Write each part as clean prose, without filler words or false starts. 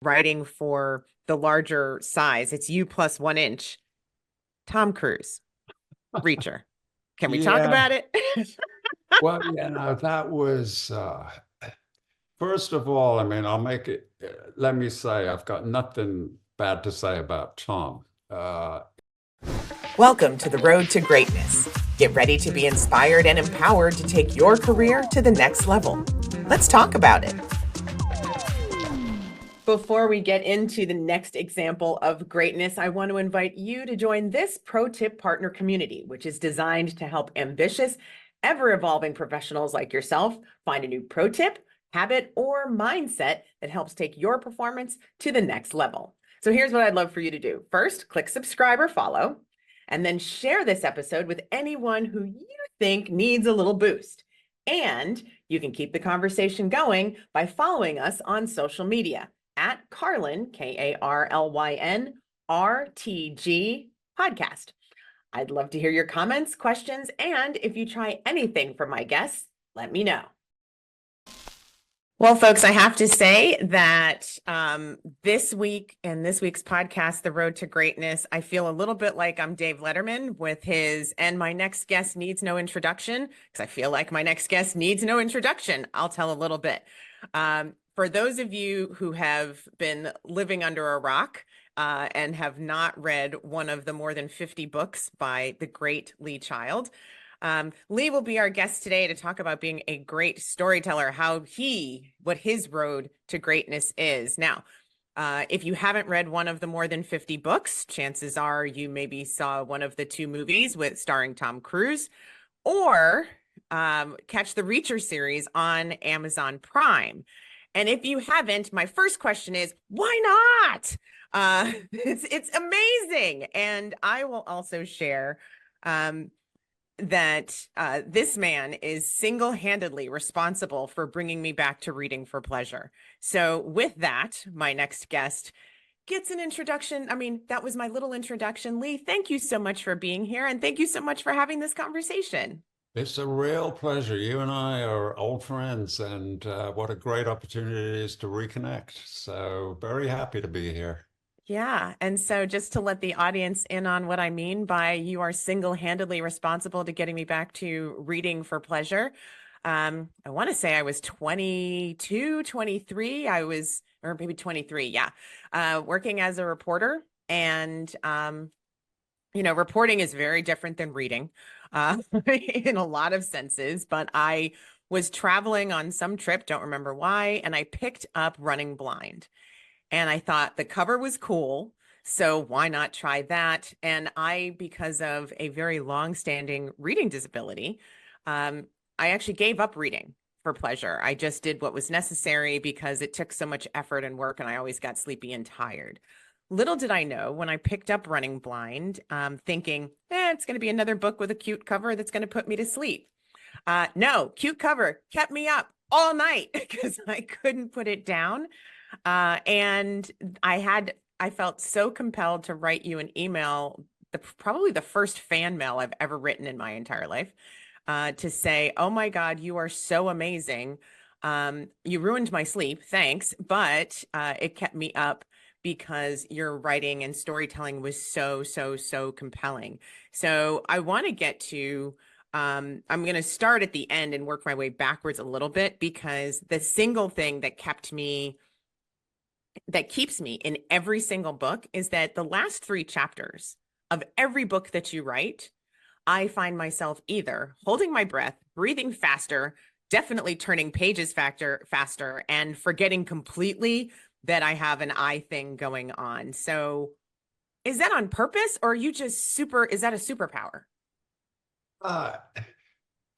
writing for the larger size. It's U plus 1 inch. Tom Cruise, Reacher. Can we talk Yeah, about it? well, that was first of all, I mean, I'll make it. Let me say, I've got nothing bad to say about Tom. Welcome to the road to greatness. Get ready to be inspired and empowered to take your career to the next level. Let's talk about it. Before we get into the next example of greatness, I want to invite you to join this pro tip partner community, which is designed to help ambitious, ever evolving professionals like yourself find a new pro tip, habit, or mindset that helps take your performance to the next level. So here's what I'd love for you to do. First, click subscribe or follow, and then share this episode with anyone who you think needs a little boost. And you can keep the conversation going by following us on social media at Carlyn, Karlyn, RTG podcast. I'd love to hear your comments, questions, and if you try anything from my guests, let me know. Well, folks, I have to say that this week in this week's podcast, The Road to Greatness, I feel a little bit like I'm Dave Letterman with his "and my next guest needs no introduction," because I feel like my next guest needs no introduction. I'll tell a little bit. For those of you who have been living under a rock and have not read one of the more than 50 books by the great Lee Child, Lee will be our guest today to talk about being a great storyteller, what his road to greatness is. Now, if you haven't read one of the more than 50 books, chances are you maybe saw one of the 2 movies starring Tom Cruise, or catch the Reacher series on Amazon Prime. And if you haven't, my first question is, why not? It's amazing. And I will also share that this man is single-handedly responsible for bringing me back to reading for pleasure. So with that, my next guest gets an introduction. I mean, that was my little introduction. Lee, thank you so much for being here, and thank you so much for having this conversation. It's a real pleasure. You and I are old friends, and what a great opportunity it is to reconnect. So, very happy to be here. Yeah. And so just to let the audience in on what I mean by you are single-handedly responsible to getting me back to reading for pleasure. I want to say I was 22, 23. Or maybe 23. Yeah. Working as a reporter. And, reporting is very different than reading in a lot of senses. But I was traveling on some trip, don't remember why, and I picked up Running Blind. And I thought the cover was cool, so why not try that? And because of a very long-standing reading disability, I actually gave up reading for pleasure. I just did what was necessary because it took so much effort and work, and I always got sleepy and tired. Little did I know when I picked up Running Blind, thinking, it's going to be another book with a cute cover that's going to put me to sleep. No, cute cover kept me up all night because I couldn't put it down. And I felt so compelled to write you an email, probably the first fan mail I've ever written in my entire life, to say, oh my God, you are so amazing. You ruined my sleep, thanks, but it kept me up because your writing and storytelling was so, so, so compelling. So I want to get to I'm going to start at the end and work my way backwards a little bit, because the single thing that keeps me in every single book is that the last 3 chapters of every book that you write, I find myself either holding my breath, breathing faster, definitely turning pages faster, and forgetting completely that I have an I thing going on. So is that on purpose, or are you just is that a superpower? Uh,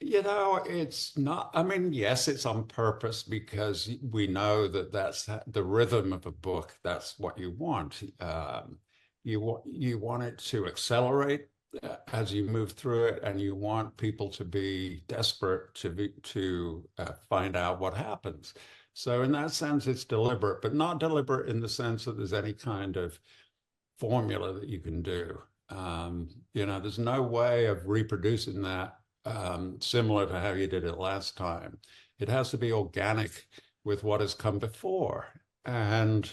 it's not, I mean, yes, it's on purpose because we know that that's the rhythm of a book. That's what you want. You want it to accelerate as you move through it, and you want people to be desperate to find out what happens. So in that sense, it's deliberate, but not deliberate in the sense that there's any kind of formula that you can do. There's no way of reproducing that similar to how you did it last time. It has to be organic with what has come before. And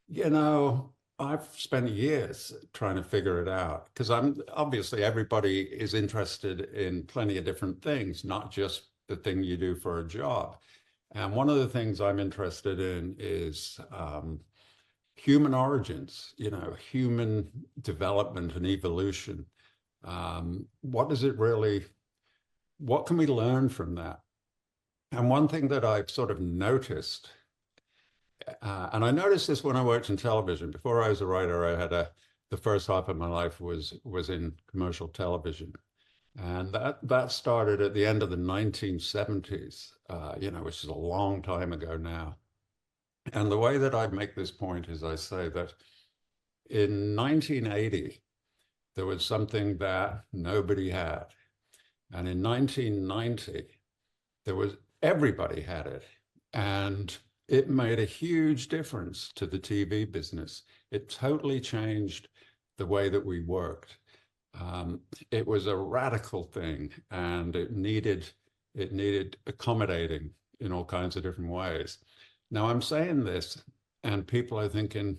You know, I've spent years trying to figure it out because I'm obviously everybody is interested in plenty of different things, not just the thing you do for a job. And one of the things I'm interested in is human origins, you know, human development and evolution. What does it really, what can we learn from that? And one thing that I've sort of noticed, and I noticed this when I worked in television. Before I was a writer, the first half of my life was in commercial television. And that started at the end of the 1970s, you know, which is a long time ago now. And the way that I make this point is I say that in 1980, there was something that nobody had. And in 1990, everybody had it. And it made a huge difference to the TV business. It totally changed the way that we worked. It was a radical thing, and it needed accommodating in all kinds of different ways. Now I'm saying this, and people are thinking,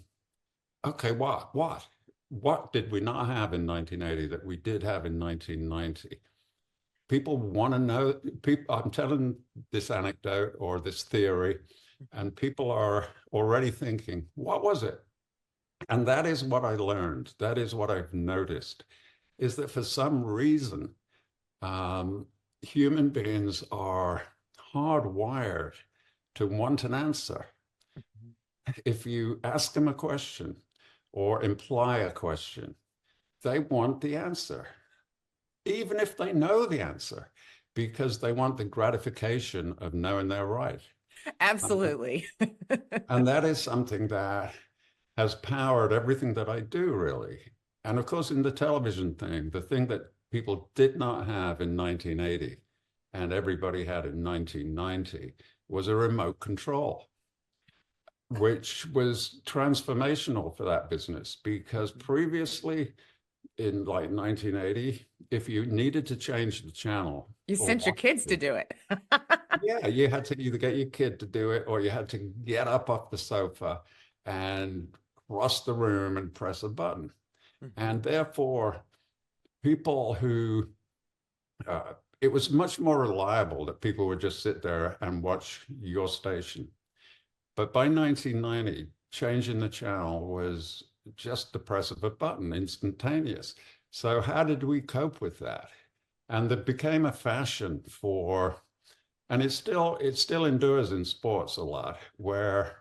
okay, what did we not have in 1980 that we did have in 1990? People want to know. I'm telling this anecdote or this theory, and people are already thinking, what was it? And that is what I learned. That is what I've noticed, is that for some reason, human beings are hardwired to want an answer. If you ask them a question or imply a question, they want the answer, even if they know the answer, because they want the gratification of knowing they're right. Absolutely. And that is something that has powered everything that I do, really. And of course, in the television thing, the thing that people did not have in 1980 and everybody had in 1990 was a remote control, which was transformational for that business, because previously in like 1980, if you needed to change the channel, You sent your kids to do it. yeah, you had to either get your kid to do it or you had to get up off the sofa and cross the room and press a button. And therefore, people who, it was much more reliable that people would just sit there and watch your station. But by 1990, changing the channel was just the press of a button, instantaneous. So how did we cope with that? And it became a fashion for, and it still endures in sports a lot, where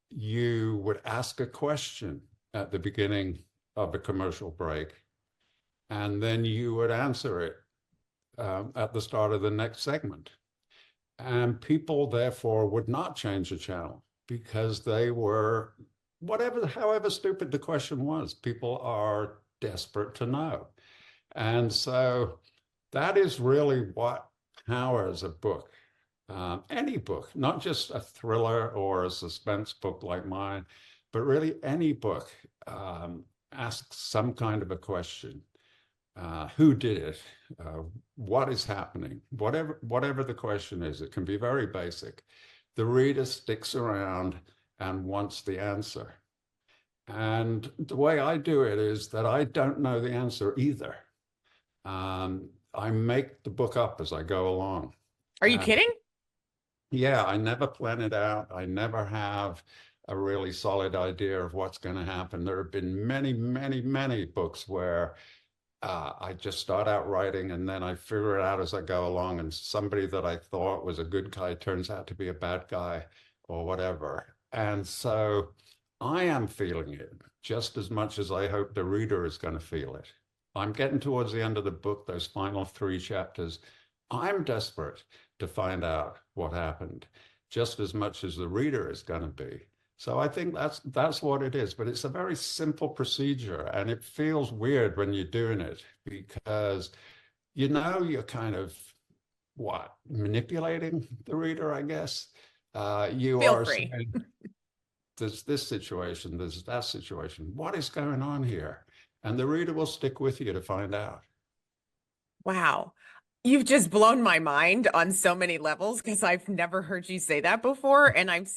you would ask a question at the beginning of a commercial break, and then you would answer it at the start of the next segment. And people therefore would not change the channel because they were, however stupid the question was, people are desperate to know. And so that is really what powers a book. Any book, not just a thriller or a suspense book like mine, but really any book asks some kind of a question. Who did it? What is happening? Whatever the question is, it can be very basic. The reader sticks around and wants the answer. And the way I do it is that I don't know the answer either. I make the book up as I go along. Are you kidding? Yeah, I never plan it out. I never have a really solid idea of what's going to happen. There have been many, many, many books where I just start out writing and then I figure it out as I go along, and somebody that I thought was a good guy turns out to be a bad guy or whatever. And so I am feeling it just as much as I hope the reader is going to feel it. I'm getting towards the end of the book, those final 3 chapters. I'm desperate to find out what happened, just as much as the reader is going to be. So I think that's what it is. But it's a very simple procedure, and it feels weird when you're doing it because you're kind of manipulating the reader, I guess. You Feel are free. saying, there's this situation, there's that situation. What is going on here? And the reader will stick with you to find out. Wow. You've just blown my mind on so many levels because I've never heard you say that before. And I've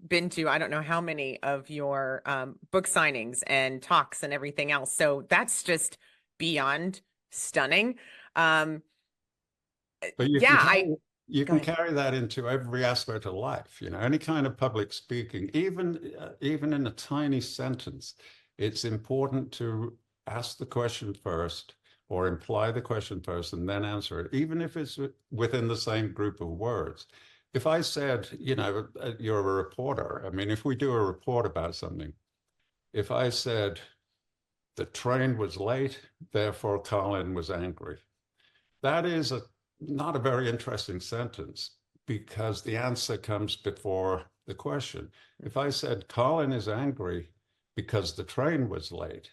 been to, I don't know how many of your book signings and talks and everything else. So that's just beyond stunning. Um, But yeah, you go can ahead. carry that into every aspect of life. You know, any kind of public speaking, even in a tiny sentence, it's important to ask the question first or imply the question first and then answer it, even if it's within the same group of words. If I said, you know, you're a reporter, I mean, if we do a report about something, if I said the train was late, therefore Colin was angry, that is not a very interesting sentence because the answer comes before the question. If I said Colin is angry because the train was late,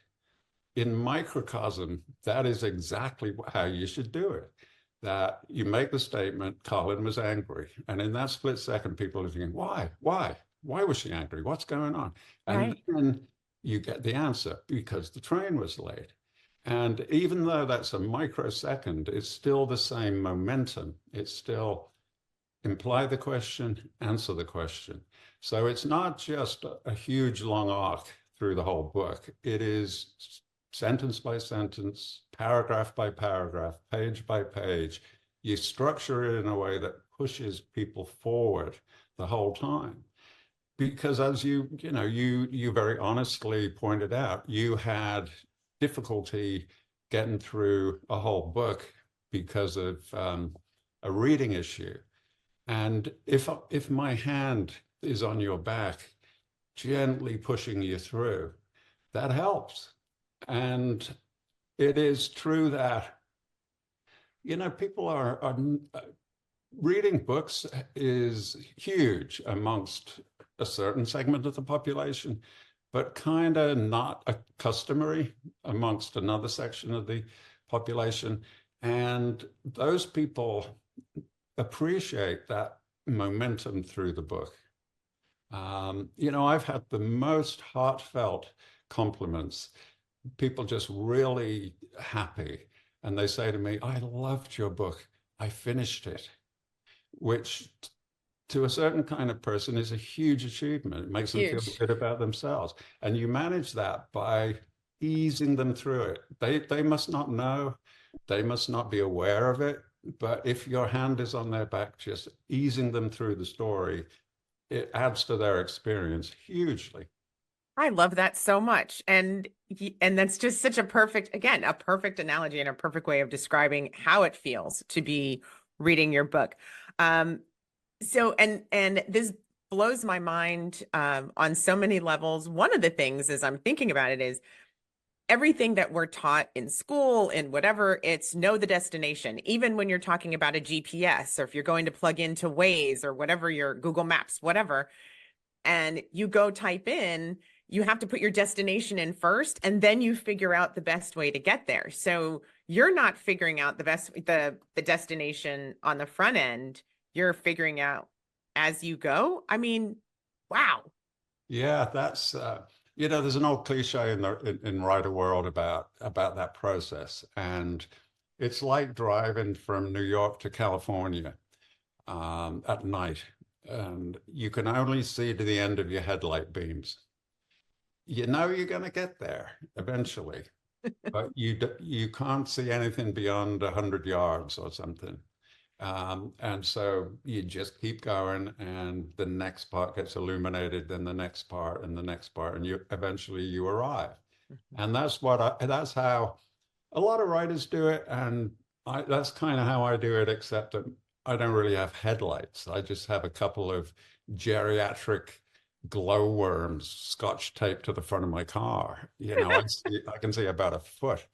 in microcosm, that is exactly how you should do it. That you make the statement, Colin was angry. And in that split second, people are thinking, why? Why? Why was she angry? What's going on? And Right. then you get the answer because the train was late. And even though that's a microsecond, it's still the same momentum. It's still imply the question, answer the question. So it's not just a huge long arc through the whole book. It is sentence by sentence, paragraph by paragraph, page by page. You structure it in a way that pushes people forward the whole time. Because as you very honestly pointed out, you had difficulty getting through a whole book because of a reading issue. And if my hand is on your back, gently pushing you through, that helps. And it is true that, you know, people are reading books is huge amongst a certain segment of the population, but kind of not a customary amongst another section of the population. And those people appreciate that momentum through the book. You know, I've had the most heartfelt compliments, people just really happy. And they say to me, I loved your book. I finished it, which to a certain kind of person is a huge achievement. It makes them feel Huge. good about themselves. And you manage that by easing them through it. They must not know, they must not be aware of it. But if your hand is on their back, just easing them through the story, it adds to their experience hugely. I love that so much. And that's just such a perfect, again, a perfect analogy and a perfect way of describing how it feels to be reading your book. Um, and this blows my mind on so many levels. One of the things as I'm thinking about it is everything that we're taught in school and whatever, it's know the destination. Even when you're talking about a GPS or if you're going to plug into Waze or whatever, your Google Maps, whatever, and you go type in, you have to put your destination in first and then you figure out the best way to get there. So you're not figuring out the destination on the front end. You're figuring out as you go. I mean, wow. Yeah, that's you know, there's an old cliche in writer world about that process, and it's like driving from New York to California at night, and you can only see to the end of your headlight beams. You know you're going to get there eventually, but you can't see anything beyond 100 yards or something. And so you just keep going, and the next part gets illuminated, then the next part, and the next part, and you eventually you arrive. And that's how a lot of writers do it, and that's kind of how I do it, except that I don't really have headlights. I just have a couple of geriatric glowworms scotch taped to the front of my car. You know, I can see about a foot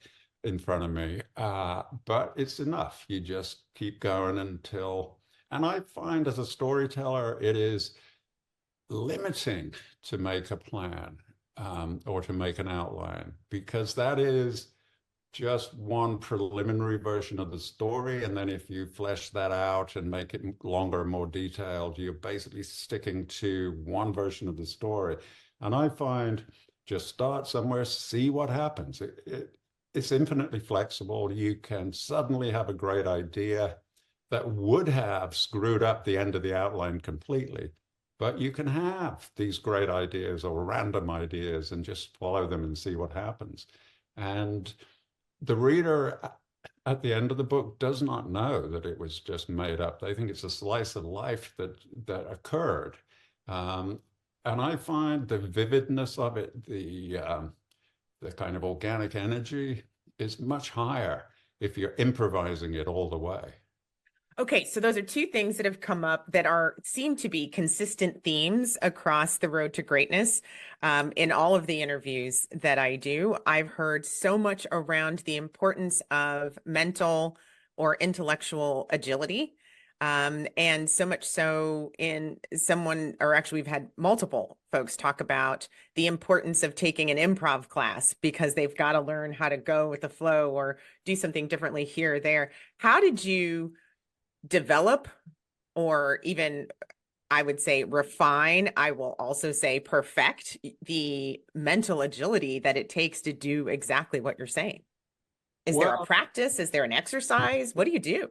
in front of me, but it's enough. You just keep going until, and I find as a storyteller, it is limiting to make a plan or to make an outline, because that is just one preliminary version of the story. And then if you flesh that out and make it longer and more detailed, you're basically sticking to one version of the story. And I find just start somewhere, see what happens. It's infinitely flexible. You can suddenly have a great idea that would have screwed up the end of the outline completely. But you can have these great ideas or random ideas and just follow them and see what happens. And the reader at the end of the book does not know that it was just made up. They think it's a slice of life that occurred. And I find the vividness of it, the kind of organic energy is much higher if you're improvising it all the way. Okay, so those are two things that have come up that seem to be consistent themes across the road to greatness. In all of the interviews that I do, I've heard so much around the importance of mental or intellectual agility. And so much so or actually we've had multiple folks talk about the importance of taking an improv class because they've got to learn how to go with the flow or do something differently here or there. How did you develop, or even I would say refine, I will also say perfect the mental agility that it takes to do exactly what you're saying? Is there a practice? Is there an exercise? What do you do?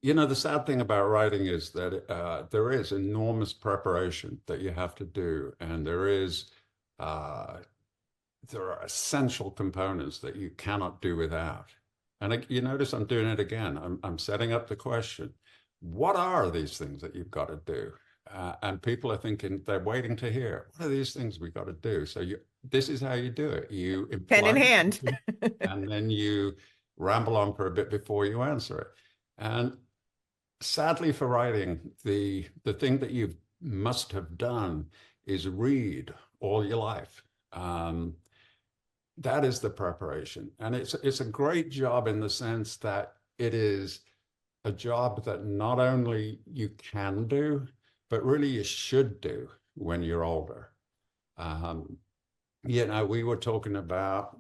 The sad thing about writing is that there is enormous preparation that you have to do, and uh, there are essential components that you cannot do without. And you notice I'm doing it again. I'm setting up the question, what are these things that you've got to do? And people are thinking, they're waiting to hear, what are these things we got to do? So this is how you do it. You Pen in hand. and then you ramble on for a bit before you answer it. And sadly for writing, the thing that you must have done is read all your life. That is the preparation. And it's a great job in the sense that it is a job that not only you can do, but really you should do when you're older. We were talking about,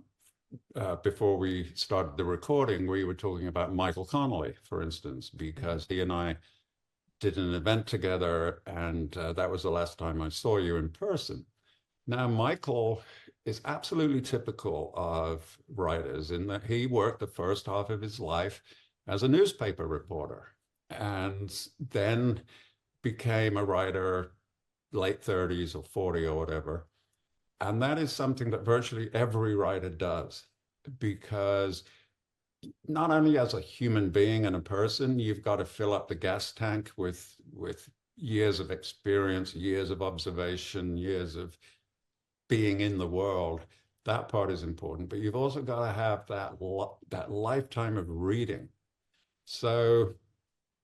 before we started the recording, we were talking about Michael Connolly, for instance, because he and I did an event together, and that was the last time I saw you in person. Now, Michael is absolutely typical of writers in that he worked the first half of his life as a newspaper reporter and then became a writer late 30s or 40 or whatever. And that is something that virtually every writer does, because not only as a human being and a person, you've got to fill up the gas tank with years of experience, years of observation, years of being in the world. That part is important, but you've also got to have that lifetime of reading. So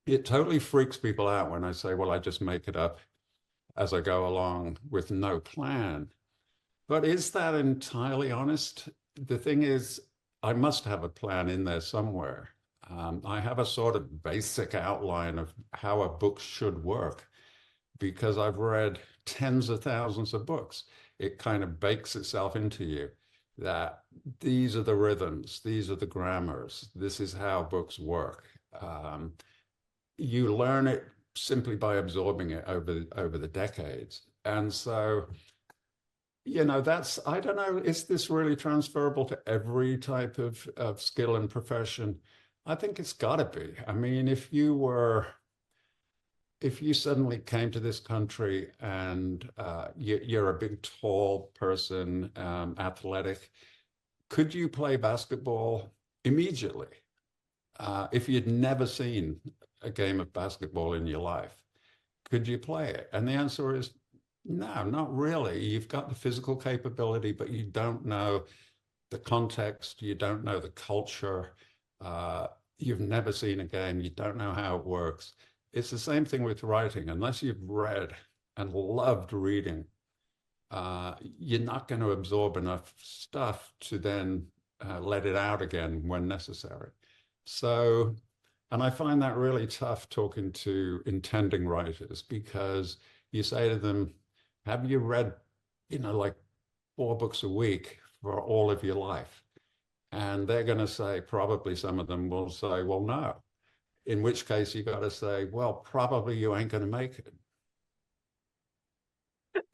it totally freaks people out when I say, well, I just make it up as I go along with no plan. But is that entirely honest? The thing is, I must have a plan in there somewhere. I have a sort of basic outline of how a book should work because I've read tens of thousands of books. It kind of bakes itself into you that these are the rhythms, these are the grammars, this is how books work. You learn it simply by absorbing it over the decades. And so, I don't know, is this really transferable to every type of skill and profession? I think it's got to be. I mean, if you suddenly came to this country and you're a big, tall person, athletic, could you play basketball immediately? If you'd never seen a game of basketball in your life, could you play it? And the answer is no, not really. You've got the physical capability, but you don't know the context, you don't know the culture, you've never seen a game, you don't know how it works. It's the same thing with writing. Unless you've read and loved reading, you're not going to absorb enough stuff to then let it out again when necessary. So, and I find that really tough talking to intending writers, because you say to them, have you read, like 4 books a week for all of your life? And they're going to say, probably some of them will say, well, no. In which case you got to say, well, probably you ain't going to make it.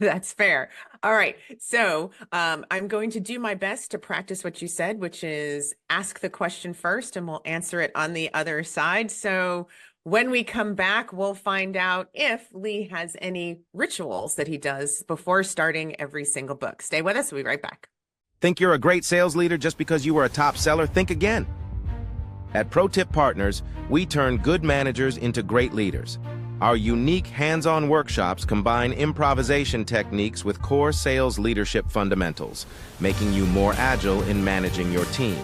That's fair. All right. So I'm going to do my best to practice what you said, which is ask the question first and we'll answer it on the other side. So When we come back, we'll find out if Lee has any rituals that he does before starting every single book. Stay with us. We'll be right back. Think you're a great sales leader just because you were a top seller? Think again. At Pro Tip Partners, we turn good managers into great leaders. Our unique hands-on workshops combine improvisation techniques with core sales leadership fundamentals, making you more agile in managing your team.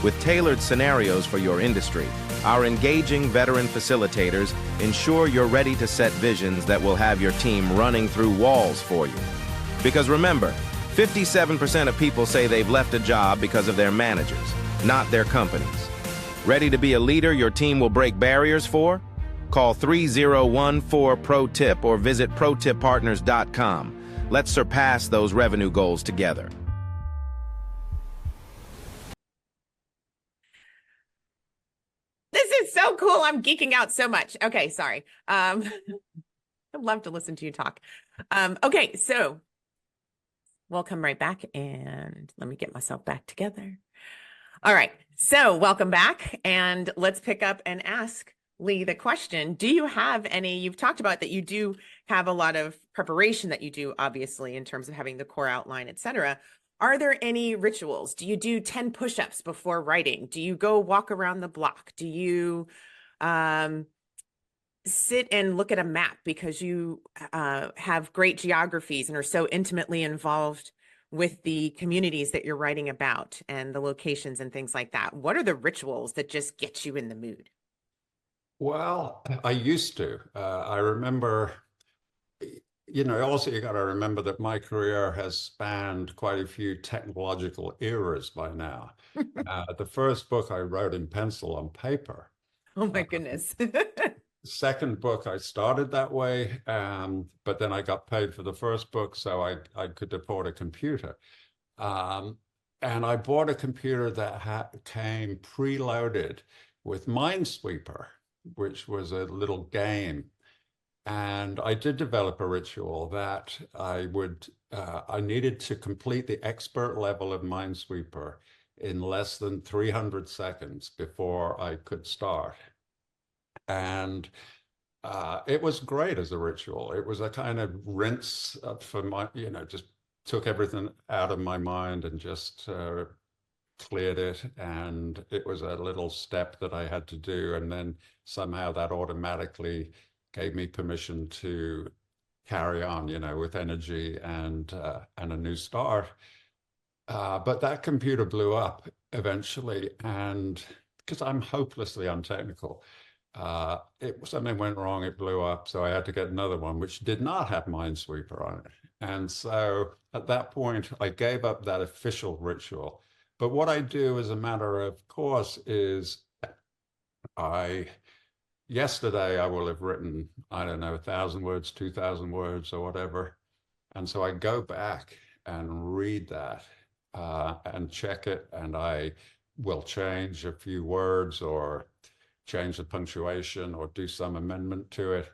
With tailored scenarios for your industry, our engaging veteran facilitators ensure you're ready to set visions that will have your team running through walls for you. Because remember, 57% of people say they've left a job because of their managers, not their companies. Ready to be a leader your team will break barriers for? Call 3014-PRO-TIP or visit protippartners.com. Let's surpass those revenue goals together. This is so cool. I'm geeking out so much. Okay, sorry. I'd love to listen to you talk. Okay, so we'll come right back and let me get myself back together. All right, so welcome back, and let's pick up and ask Lee the question. Do you have any, you've talked about that you do have a lot of preparation that you do, obviously, in terms of having the core outline, etc. Are there any rituals? Do you do 10 push-ups before writing? Do you go walk around the block? Do you sit and look at a map because you have great geographies and are so intimately involved with the communities that you're writing about and the locations and things like that? What are the rituals that just get you in the mood? Well, I used to. I remember, also you got to remember that my career has spanned quite a few technological eras by now. The first book I wrote in pencil on paper. Oh my goodness. Second book, I started that way, but then I got paid for the first book, so I could afford a computer. And I bought a computer that came preloaded with Minesweeper, which was a little game. And I did develop a ritual that I needed to complete the expert level of Minesweeper in less than 300 seconds before I could start. And it was great as a ritual. It was a kind of rinse for my, just took everything out of my mind and just cleared it. And it was a little step that I had to do. And then somehow that automatically gave me permission to carry on, with energy and a new start. But that computer blew up eventually. And because I'm hopelessly untechnical, something went wrong, it blew up. So I had to get another one, which did not have Minesweeper on it. And so at that point, I gave up that official ritual. But what I do as a matter of course is yesterday I will have written, I don't know, 1,000 words, 2,000 words or whatever. And so I go back and read that and check it. And I will change a few words or change the punctuation or do some amendment to it.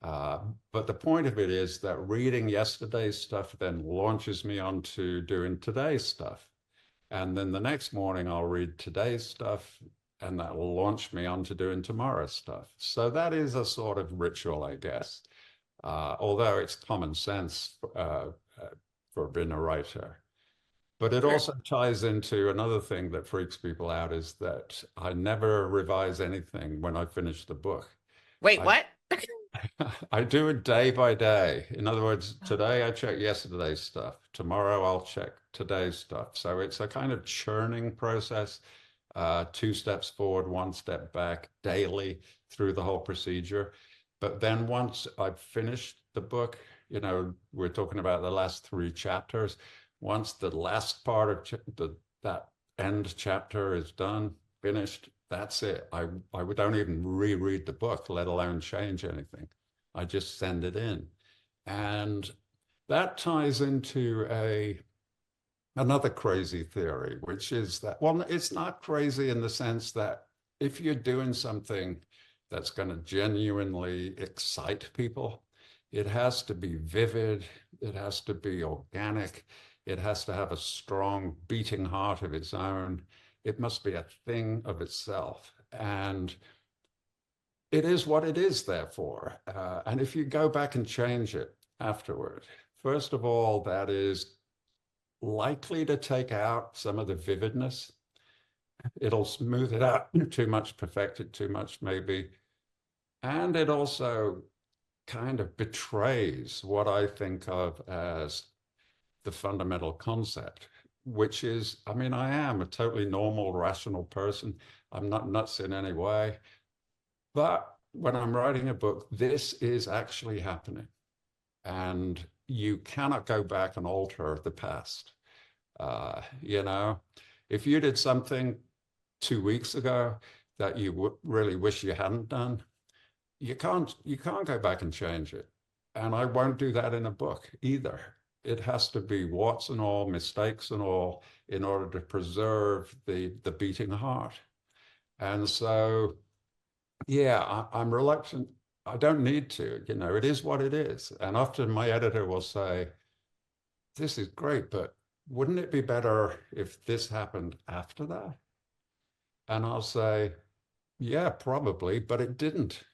But the point of it is that reading yesterday's stuff then launches me onto doing today's stuff. And then the next morning I'll read today's stuff and that will launch me onto doing tomorrow's stuff. So that is a sort of ritual, I guess. Although it's common sense for being a writer. But it also ties into another thing that freaks people out is that I never revise anything when I finish the book. Wait, what? I do it day by day. In other words, today I check yesterday's stuff. Tomorrow I'll check today's stuff. So it's a kind of churning process, 2 steps forward, 1 step back daily through the whole procedure. But then once I've finished the book, we're talking about the last 3 chapters. Once the last part of that end chapter is done, finished, that's it. I don't even reread the book, let alone change anything. I just send it in. And that ties into another crazy theory, which is that, well, it's not crazy in the sense that if you're doing something that's going to genuinely excite people, it has to be vivid, it has to be organic, it has to have a strong beating heart of its own. It must be a thing of itself. And it is what it is, therefore. And if you go back and change it afterward, first of all, that is likely to take out some of the vividness. It'll smooth it out too much, perfect it too much, maybe. And it also kind of betrays what I think of as the fundamental concept, which is, I mean, I am a totally normal, rational person. I'm not nuts in any way. But when I'm writing a book, this is actually happening. And you cannot go back and alter the past. You know, if you did something 2 weeks ago that you really wish you hadn't done, you can't go back and change it. And I won't do that in a book either. It has to be warts and all, mistakes and all, in order to preserve the beating heart. And so, yeah, I'm reluctant. I don't need to, you know, it is what it is. And often my editor will say, this is great, but wouldn't it be better if this happened after that? And I'll say, yeah, probably, but it didn't.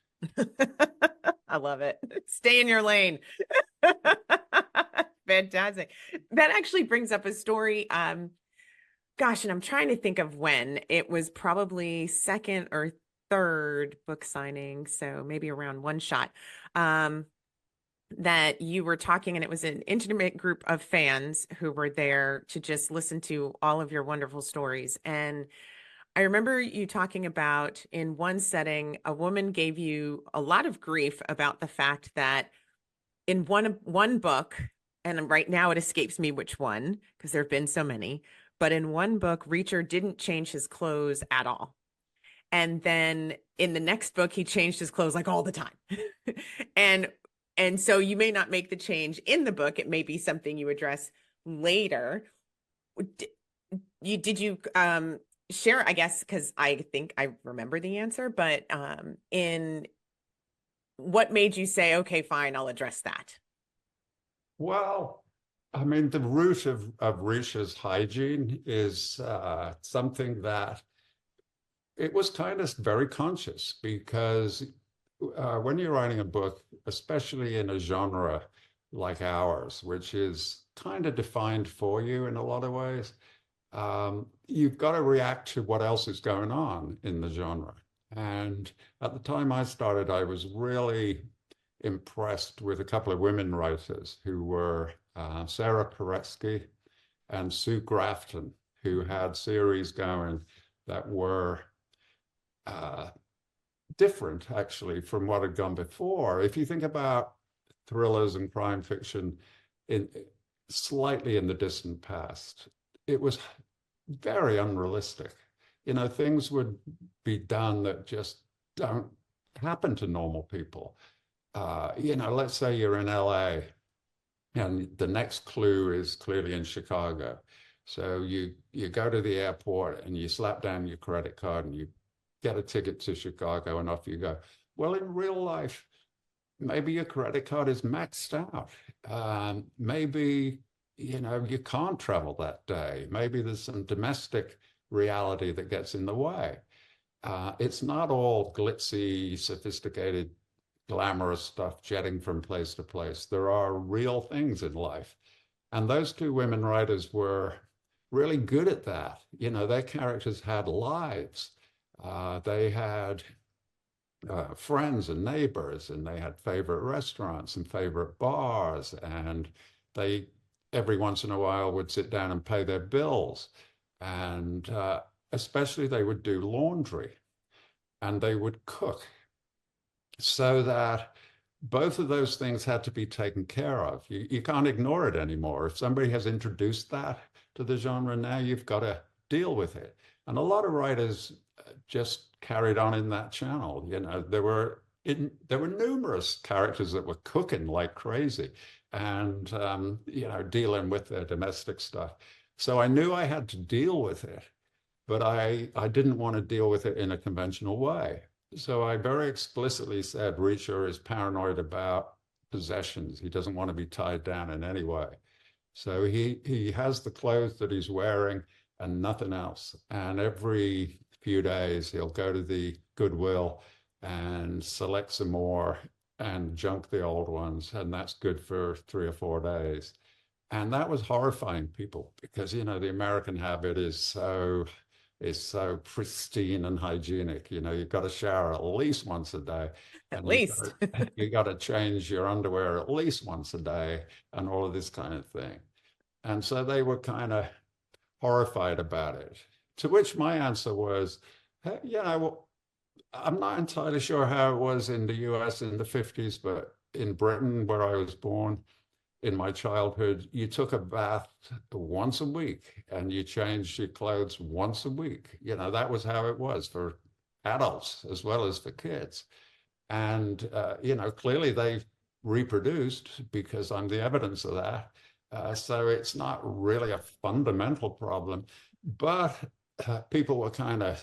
I love it. Stay in your lane. Fantastic. That actually brings up a story. Gosh, and I'm trying to think of when. It was probably second or third book signing, so maybe around one shot. That you were talking, and it was an intimate group of fans who were there to just listen to all of your wonderful stories. And I remember you talking about, in one setting, a woman gave you a lot of grief about the fact that in one book, and right now it escapes me which one, because there have been so many, but in one book, Reacher didn't change his clothes at all. And then in the next book, he changed his clothes like all the time. And so you may not make the change in the book. It may be something you address later. Did you share, I guess, because I think I remember the answer, but in what made you say, okay, fine, I'll address that? Well, I mean, the root of Risha's hygiene is something that it was kind of very conscious, because when you're writing a book, especially in a genre like ours, which is kind of defined for you in a lot of ways, you've got to react to what else is going on in the genre. And at the time I started, I was really impressed with a couple of women writers who were Sarah Paretsky and Sue Grafton, who had series going that were different, actually, from what had gone before. If you think about thrillers and crime fiction slightly in the distant past, it was very unrealistic. You know, things would be done that just don't happen to normal people. You know, let's say you're in LA and the next clue is clearly in Chicago. So you go to the airport and you slap down your credit card and you get a ticket to Chicago and off you go. Well, in real life, maybe your credit card is maxed out. Maybe, you know, you can't travel that day. Maybe there's some domestic reality that gets in the way. It's not all glitzy, sophisticated, glamorous stuff jetting from place to place. There are real things in life. And those two women writers were really good at that. You know, their characters had lives. They had friends and neighbors, and they had favorite restaurants and favorite bars, and they every once in a while would sit down and pay their bills. And especially they would do laundry and they would cook, so that both of those things had to be taken care of. You can't ignore it anymore. If somebody has introduced that to the genre now, you've got to deal with it. And a lot of writers just carried on in that channel. You know, there were numerous characters that were cooking like crazy and, you know, dealing with their domestic stuff. So I knew I had to deal with it, but I didn't want to deal with it in a conventional way. So I very explicitly said Reacher is paranoid about possessions. He doesn't want to be tied down in any way. So he has the clothes that he's wearing and nothing else. And every few days he'll go to the Goodwill and select some more and junk the old ones. And that's good for 3 or 4 days. And that was horrifying people because, you know, the American habit is so pristine and hygienic. You know, you've got to shower at least once a day, At and least. you got to change your underwear at least once a day, and all of this kind of thing. And so they were kind of horrified about it. To which my answer was, hey, you know, well, I'm not entirely sure how it was in the US in the 50s, but in Britain, where I was born, in my childhood, you took a bath once a week and you changed your clothes once a week. You know, that was how it was for adults as well as for kids. And, you know, clearly they reproduced because I'm the evidence of that. So it's not really a fundamental problem, but people were kind of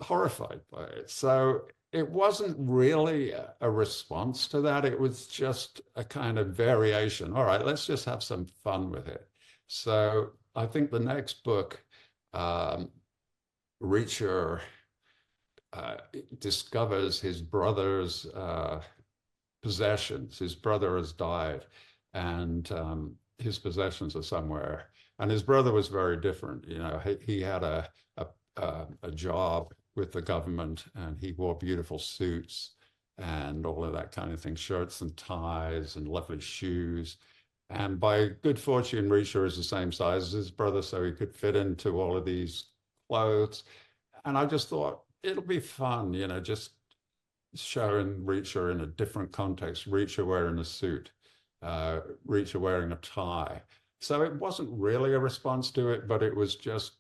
horrified by it. So it wasn't really a response to that. It was just a kind of variation. All right, let's just have some fun with it. So I think the next book, Reacher discovers his brother's possessions. His brother has died, and his possessions are somewhere. And his brother was very different. You know, he had a job with the government, and he wore beautiful suits and all of that kind of thing, shirts and ties and lovely shoes. And by good fortune, Reacher is the same size as his brother, so he could fit into all of these clothes. And I just thought it'll be fun, you know, just showing Reacher in a different context, Reacher wearing a suit, Reacher wearing a tie. So it wasn't really a response to it, but it was just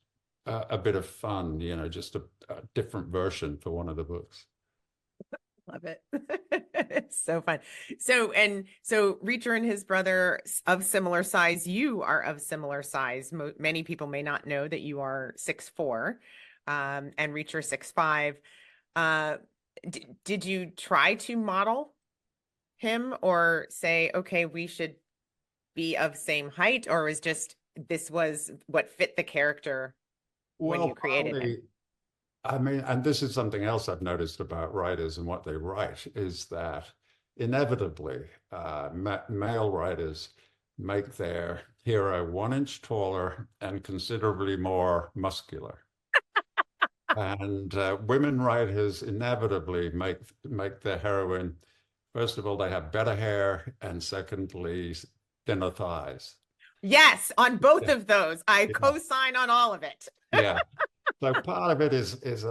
a bit of fun, you know, just a different version for one of the books. Love it. It's so fun. So Reacher and his brother of similar size, you are of similar size. Many people may not know that you are 6'4", and Reacher 6'5". Did you try to model him or say, okay, we should be of same height, or was just this was what fit the character when you created it? I mean, and this is something else I've noticed about writers and what they write, is that inevitably male writers make their hero 1 inch taller and considerably more muscular. And women writers inevitably make their heroine, first of all, they have better hair, and secondly, thinner thighs. Yes, on both Yeah. of those. I Yeah. co-sign on all of it. Yeah. So part of it is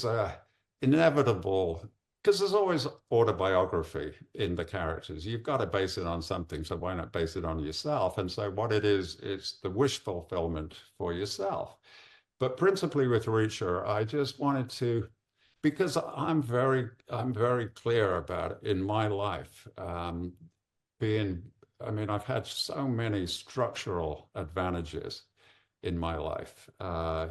a inevitable, because there's always autobiography in the characters. You've got to base it on something, so why not base it on yourself? And so what it is, it's the wish fulfillment for yourself. But principally with Reacher, I just wanted to, because I'm very clear about it in my life, I mean, I've had so many structural advantages in my life.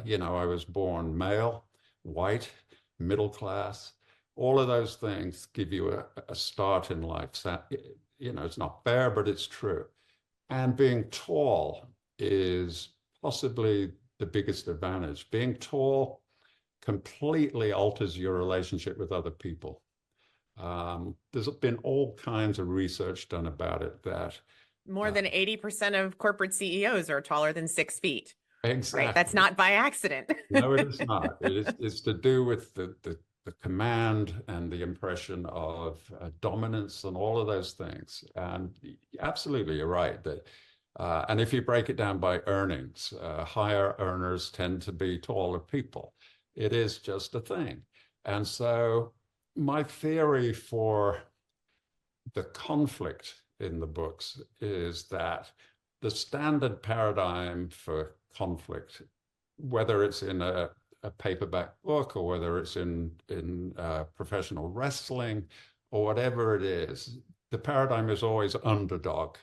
You know, I was born male, white, middle class. All of those things give you a start in life. So, you know, it's not fair, but it's true. And being tall is possibly the biggest advantage. Being tall completely alters your relationship with other people. There's been all kinds of research done about it that More than 80% of corporate CEOs are taller than 6 feet. exactly. Right? That's not by accident. No, it is not. It's to do with the command and the impression of dominance and all of those things. And absolutely, you're right that, and if you break it down by earnings, higher earners tend to be taller people. It is just a thing. And so my theory for the conflict in the books is that the standard paradigm for conflict, whether it's in a paperback book or whether it's in professional wrestling or whatever it is, the paradigm is always underdog.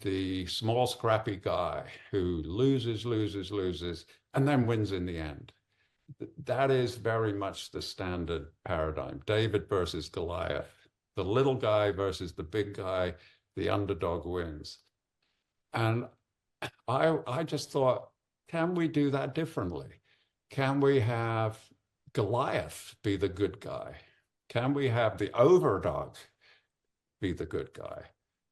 The small, scrappy guy who loses, and then wins in the end. That is very much the standard paradigm. David versus Goliath. The little guy versus the big guy, the underdog wins. And I just thought, can we do that differently? Can we have Goliath be the good guy? Can we have the overdog be the good guy?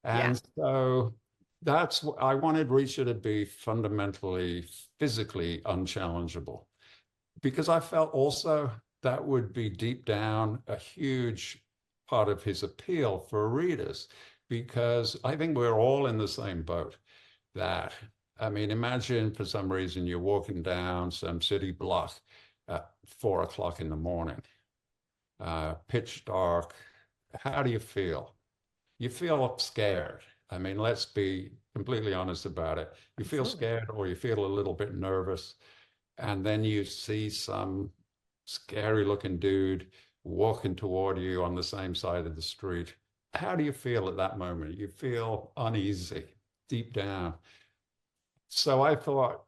Yeah. And so that's what I wanted Reacher to be, fundamentally, physically unchallengeable, because I felt also that would be deep down a huge part of his appeal for readers, because I think we're all in the same boat. That, I mean, imagine for some reason you're walking down some city block at 4 o'clock in the morning, pitch dark. How do you feel? You feel scared. I mean, let's be completely honest about it. You feel Absolutely. scared, or you feel a little bit nervous, and then you see some scary looking dude walking toward you on the same side of the street. How do you feel at that moment? You feel uneasy deep down. So I thought,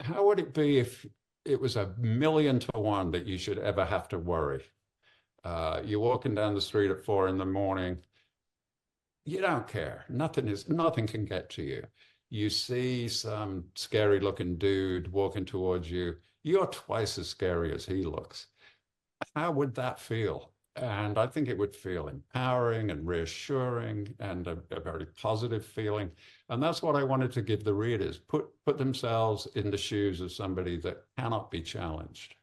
how would it be if it was 1,000,000 to 1 that you should ever have to worry? You're walking down the street at 4 in the morning. You don't care. Nothing can get to you. You see some scary looking dude walking towards you. You're twice as scary as he looks. How would that feel? And I think it would feel empowering and reassuring, and a very positive feeling. And that's what I wanted to give the readers. Put themselves in the shoes of somebody that cannot be challenged.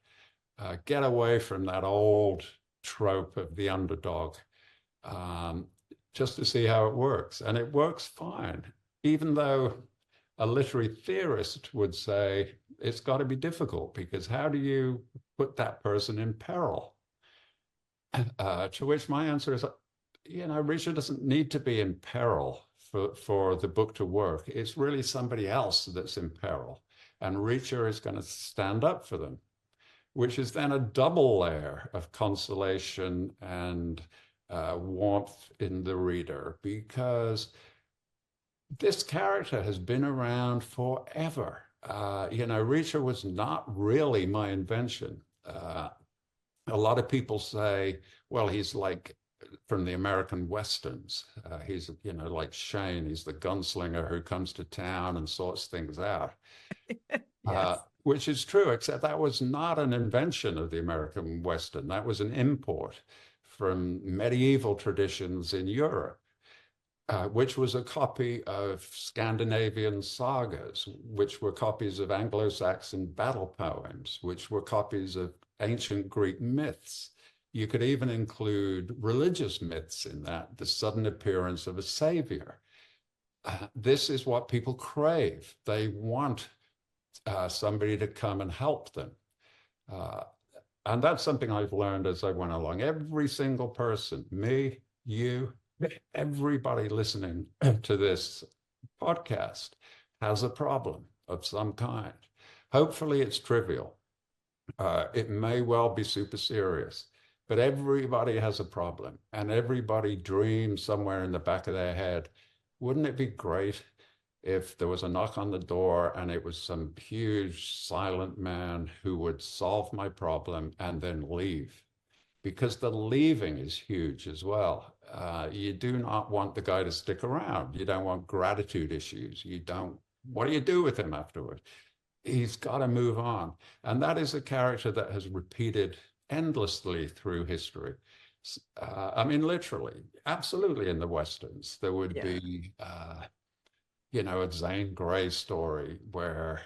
Get away from that old trope of the underdog, um, just to see how it works. And it works fine, even though a literary theorist would say it's got to be difficult, because how do you put that person in peril? To which my answer is, Richard doesn't need to be in peril for the book to work. It's really somebody else that's in peril. And Reacher is going to stand up for them, which is then a double layer of consolation and warmth in the reader, because this character has been around forever. Reacher was not really my invention. A lot of people say, well, he's like from the American Westerns. He's, like Shane, he's the gunslinger who comes to town and sorts things out. Yes. Which is true, except that was not an invention of the American Western. That was an import from medieval traditions in Europe, which was a copy of Scandinavian sagas, which were copies of Anglo-Saxon battle poems, which were copies of ancient Greek myths. You could even include religious myths in that, the sudden appearance of a savior. This is what people crave. They want somebody to come and help them. And that's something I've learned as I went along. Every single person, me, you, everybody listening to this podcast has a problem of some kind. Hopefully it's trivial. It may well be super serious, but everybody has a problem, and everybody dreams somewhere in the back of their head, wouldn't it be great if there was a knock on the door and it was some huge silent man who would solve my problem and then leave? Because the leaving is huge as well. You do not want the guy to stick around. You don't want gratitude issues. What do you do with him afterward? He's got to move on. And that is a character that has repeated endlessly through history. Literally, absolutely, in the Westerns, there would be, a Zane Grey story where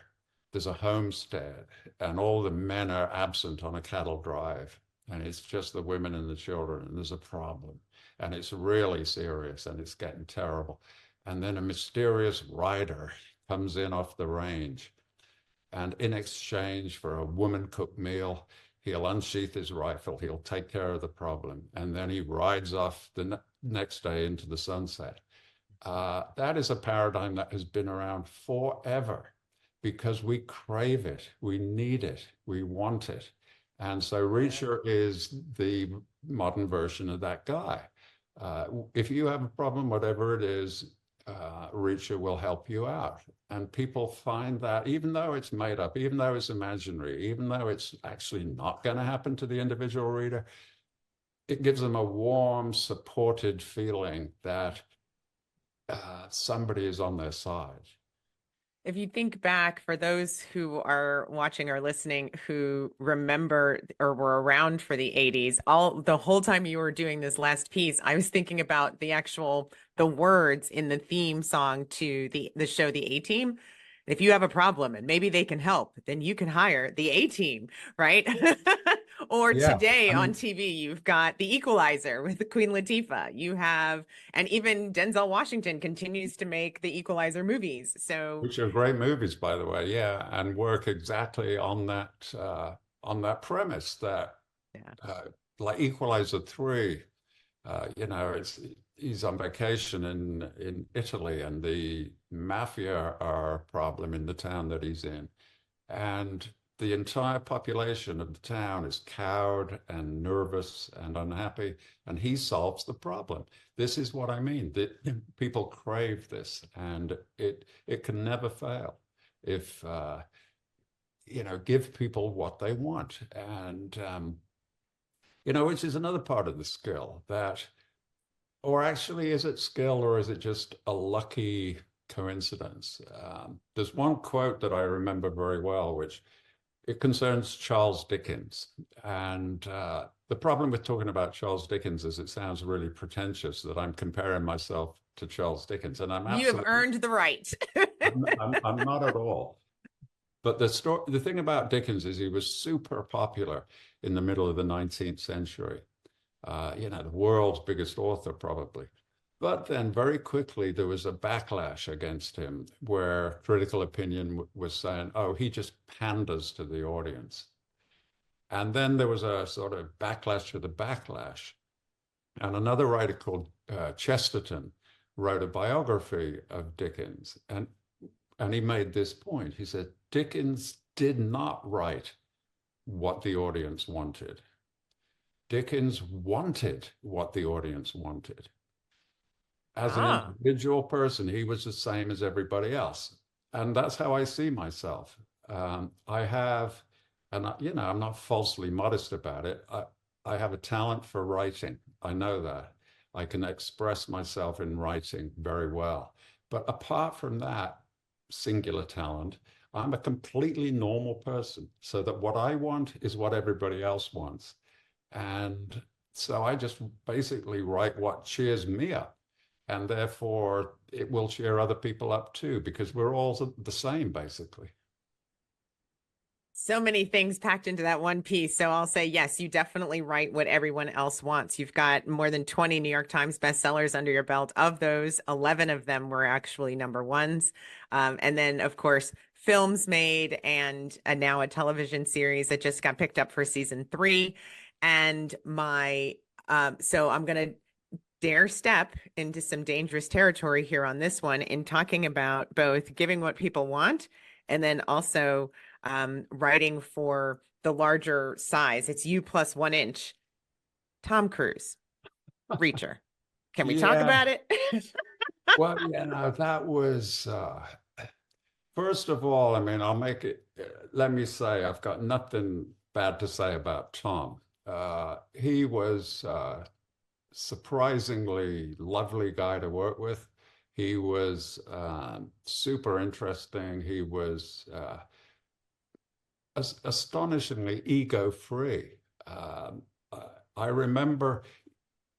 there's a homestead and all the men are absent on a cattle drive, and it's just the women and the children, and there's a problem, and it's really serious, and it's getting terrible. And then a mysterious rider comes in off the range, and in exchange for a woman-cooked meal, he'll unsheath his rifle, he'll take care of the problem, and then he rides off the next day into the sunset. That is a paradigm that has been around forever, because we crave it, we need it, we want it. And so Reacher is the modern version of that guy. If you have a problem, whatever it is, Reacher will help you out. And people find that, even though it's made up, even though it's imaginary, even though it's actually not going to happen to the individual reader, it gives them a warm, supported feeling that somebody is on their side. If you think back, for those who are watching or listening who remember or were around for the 80s, all the whole time you were doing this last piece, I was thinking about the words in the theme song to the show The A-Team. If you have a problem and maybe they can help, then you can hire the A-Team, right? Or Yeah, today I on mean, TV, you've got The Equalizer with Queen Latifah. You have, and even Denzel Washington continues to make the Equalizer movies. So which are great movies, by the way, yeah, and work exactly on that premise that yeah. uh, like Equalizer 3, it's he's on vacation in Italy, and the mafia are a problem in the town that he's in, and the entire population of the town is cowed and nervous and unhappy, and he solves the problem. This is what I mean. That people crave this, and it can never fail if give people what they want, and which is another part of the skill that, or actually, is it skill or is it just a lucky coincidence? There's one quote that I remember very well, which it concerns Charles Dickens. And the problem with talking about Charles Dickens is it sounds really pretentious that I'm comparing myself to Charles Dickens, and I'm You have absolutely, earned the right. I'm not at all. But the thing about Dickens is he was super popular in the middle of the 19th century. The world's biggest author, probably. But then very quickly, there was a backlash against him where critical opinion was saying, oh, he just panders to the audience. And then there was a sort of backlash to the backlash. And another writer called Chesterton wrote a biography of Dickens. And he made this point. He said, Dickens did not write what the audience wanted. Dickens wanted what the audience wanted. As an Ah, individual person, he was the same as everybody else. And that's how I see myself. I have, and I'm not falsely modest about it. I have a talent for writing. I know that. I can express myself in writing very well. But apart from that singular talent, I'm a completely normal person. So that what I want is what everybody else wants. And so I just basically write what cheers me up. And therefore, it will cheer other people up too, because we're all the same, basically. so many things packed into that one piece. So I'll say, yes, you definitely write what everyone else wants. You've got more than 20 New York Times bestsellers under your belt. Of those, 11 of them were actually number ones. And then, of course, films made and now a television series that just got picked up for season 3. And so I'm going to dare step into some dangerous territory here on this one in talking about both giving what people want and then also writing for the larger size. It's U plus 1 inch. Tom Cruise, Reacher. Can we talk Yeah. about it? Well, that was, first of all, I mean, let me say, I've got nothing bad to say about Tom. He was surprisingly lovely guy to work with. He was super interesting. He was astonishingly ego-free. I remember,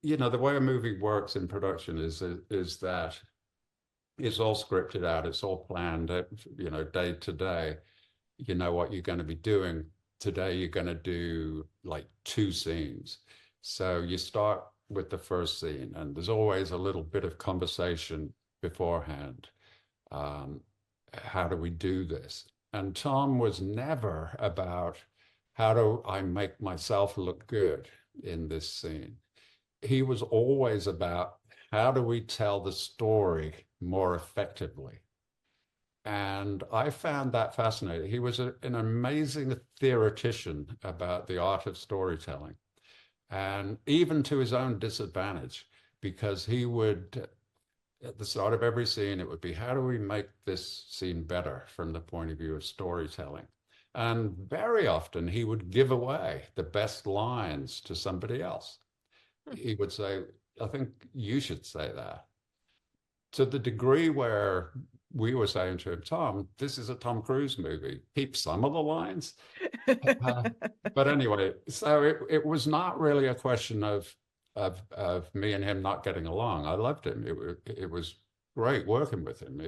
the way a movie works in production is that it's all scripted out, it's all planned, day to day. You know what you're going to be doing. Today, you're going to do like 2 scenes. So you start with the first scene, and there's always a little bit of conversation beforehand. How do we do this? And Tom was never about how do I make myself look good in this scene. He was always about how do we tell the story more effectively. And I found that fascinating. He was an amazing theoretician about the art of storytelling, and even to his own disadvantage, because he would, at the start of every scene, it would be, how do we make this scene better from the point of view of storytelling? And very often he would give away the best lines to somebody else. He would say, I think you should say that. To the degree where we were saying to him, Tom, this is a Tom Cruise movie. Keep some of the lines. But anyway, so it was not really a question of me and him not getting along. I loved him. It was great working with him,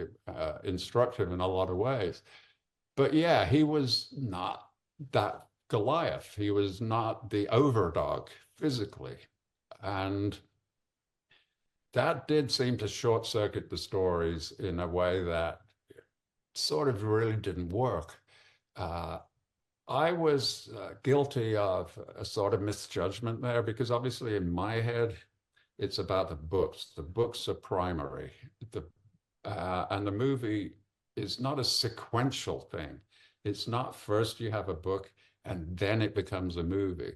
instructive in a lot of ways. But yeah, he was not that Goliath. He was not the overdog physically. And that did seem to short circuit the stories in a way that sort of really didn't work. I was guilty of a sort of misjudgment there because obviously in my head, it's about the books. The books are primary. And the movie is not a sequential thing. It's not first you have a book and then it becomes a movie.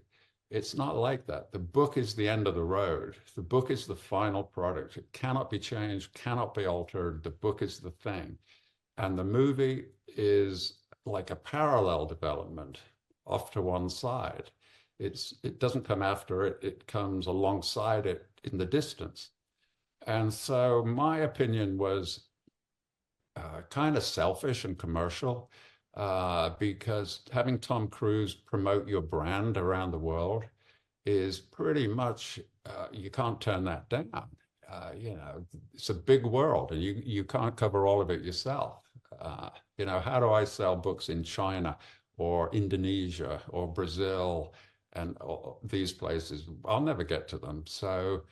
It's not like that. The book is the end of the road. The book is the final product. It cannot be changed, cannot be altered. The book is the thing. And the movie is like a parallel development off to one side. It doesn't come after it, it comes alongside it in the distance. And so my opinion was kind of selfish and commercial because having Tom Cruise promote your brand around the world is pretty much, you can't turn that down. It's a big world and you can't cover all of it yourself. How do I sell books in China or Indonesia or Brazil and these places? I'll never get to them. So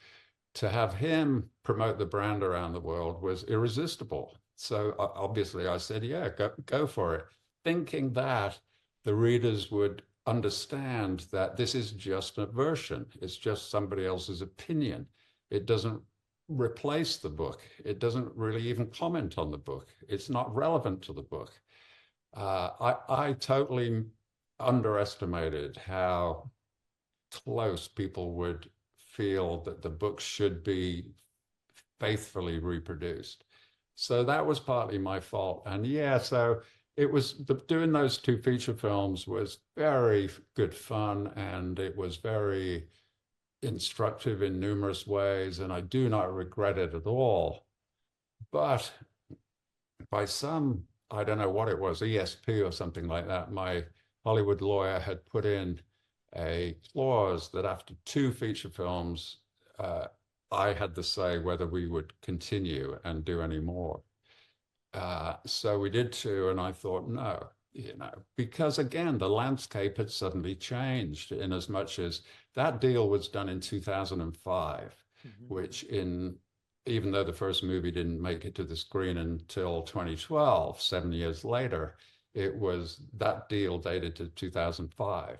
to have him promote the brand around the world was irresistible. So obviously I said, yeah, go for it, thinking that the readers would understand that this is just a version. It's just somebody else's opinion. It doesn't replace the book. It doesn't really even comment on the book. It's not relevant to the book. I totally underestimated how close people would feel that the book should be faithfully reproduced. So that was partly my fault. And yeah, so it was doing those two feature films was very good fun, and it was very instructive in numerous ways, and I do not regret it at all. But by some, I don't know what it was, ESP or something like that, my Hollywood lawyer had put in a clause that after two feature films, I had to say whether we would continue and do any more. So we did two, and I thought, no, because again, the landscape had suddenly changed in as much as that deal was done in 2005, which even though the first movie didn't make it to the screen until 2012, 7 years later, that deal dated to 2005.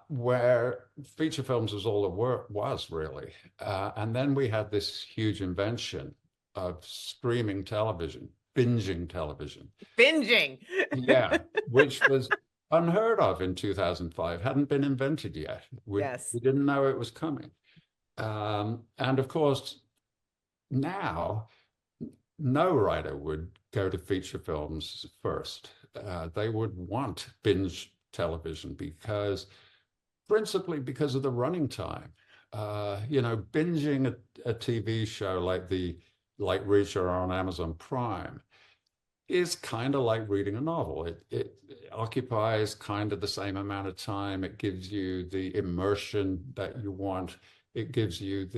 Where feature films was all the work was really. And then we had this huge invention of streaming television, binging television. Binging. Yeah, which was unheard of in 2005, hadn't been invented yet. We didn't know it was coming. And of course, now, no writer would go to feature films first. They would want binge television principally because of the running time. Binging a TV show like Reacher on Amazon Prime is kind of like reading a novel. It occupies kind of the same amount of time. It gives you the immersion that you want. It gives you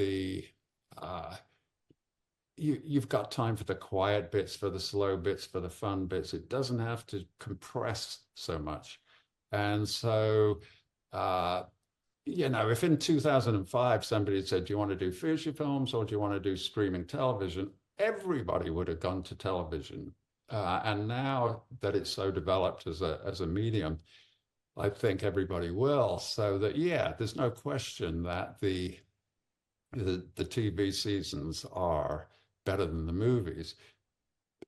you've got time for the quiet bits, for the slow bits, for the fun bits. It doesn't have to compress so much. And so, if in 2005 somebody had said, do you want to do feature films or do you want to do streaming television? Everybody would have gone to television. And now that it's so developed as a medium, I think everybody will. So that, yeah, there's no question that the TV seasons are better than the movies.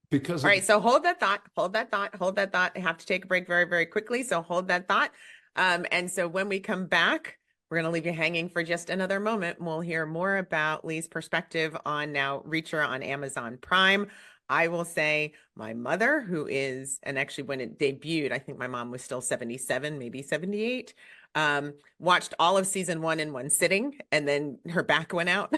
Because all right, so hold that thought. I have to take a break very, very quickly. So hold that thought. And so when we come back, we're going to leave you hanging for just another moment. We'll hear more about Lee's perspective on now Reacher on Amazon Prime. I will say my mother, and actually when it debuted, I think my mom was still 77, maybe 78, watched all of season 1 in one sitting, and then her back went out.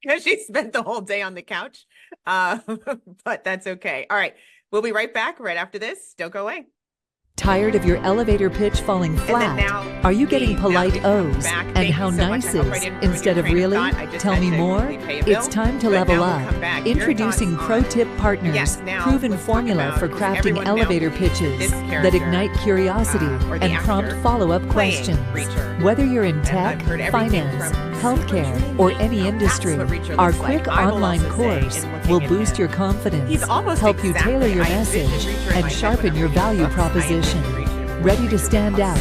because she spent the whole day on the couch. But that's okay. All right. We'll be right back right after this. Don't go away. Tired of your elevator pitch falling flat? Are you getting polite O's and how nice is instead of really? Tell me more? It's time to level up. Introducing Pro Tip Partners, proven formula for crafting elevator pitches that ignite curiosity and prompt follow-up questions. Whether you're in tech, finance, healthcare, or any industry, our quick online course will boost your confidence, help you tailor your message, and sharpen your value proposition. Ready to stand out?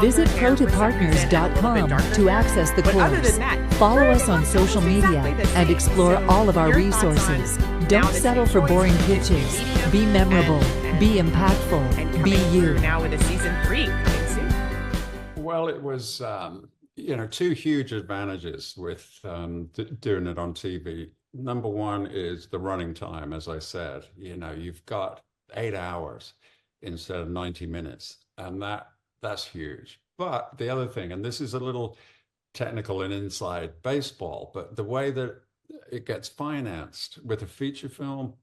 Visit protippartners.com to access the course. Follow us on social media and explore all of our resources. Don't settle for boring pitches. Be memorable. Be impactful. Be you. Now with a season 3 coming soon. Well, it was, two huge advantages with doing it on TV. Number one is the running time, as I said. You've got 8 hours instead of 90 minutes. And that's huge. But the other thing, and this is a little technical and inside baseball, but the way that it gets financed with a feature film,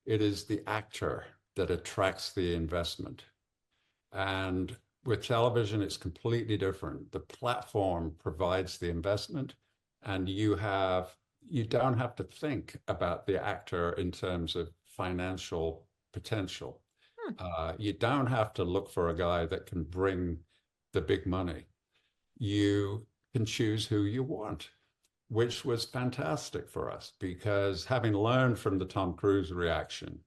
it is the actor that attracts the investment. And with television, it's completely different. The platform provides the investment, and you don't have to think about the actor in terms of financial potential. You don't have to look for a guy that can bring the big money. You can choose who you want, which was fantastic for us, because having learned from the Tom Cruise reaction,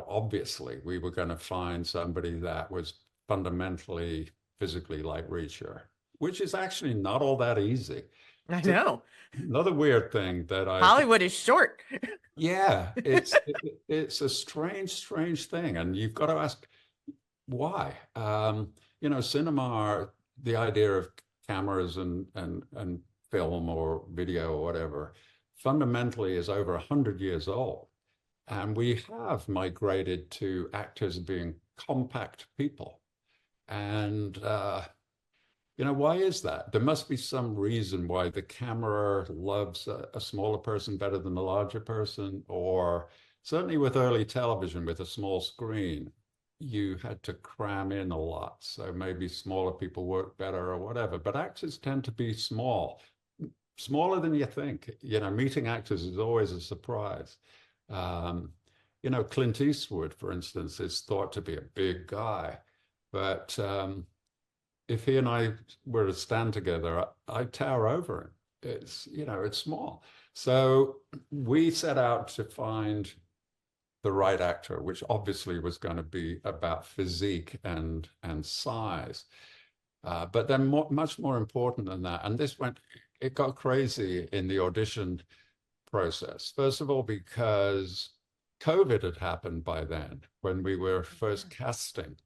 obviously we were going to find somebody that was fundamentally physically like Reacher, which is actually not all that easy. I know. Another weird thing that Hollywood is short. Yeah, it's a strange thing, and you've got to ask why. Cinema, the idea of cameras and film or video or whatever, fundamentally is over 100 years old, and we have migrated to actors being compact people, and why is that? There must be some reason why the camera loves a smaller person better than a larger person, or certainly with early television with a small screen, you had to cram in a lot. So maybe smaller people work better or whatever, but actors tend to be smaller than you think. Meeting actors is always a surprise. Clint Eastwood, for instance, is thought to be a big guy, but if he and I were to stand together, I'd tower over him. It's small. So we set out to find the right actor, which obviously was going to be about physique and size. But then much more important than that, and it got crazy in the audition process. First of all, because COVID had happened by then when we were first casting.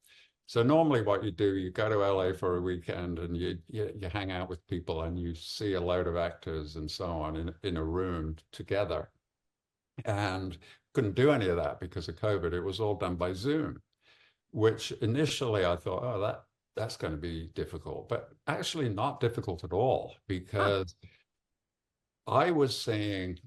So normally what you do, you go to LA for a weekend and you hang out with people and you see a load of actors and so on in a room together. And couldn't do any of that because of COVID. It was all done by Zoom, which initially I thought, oh, that's going to be difficult, but actually not difficult at all, because I was seeing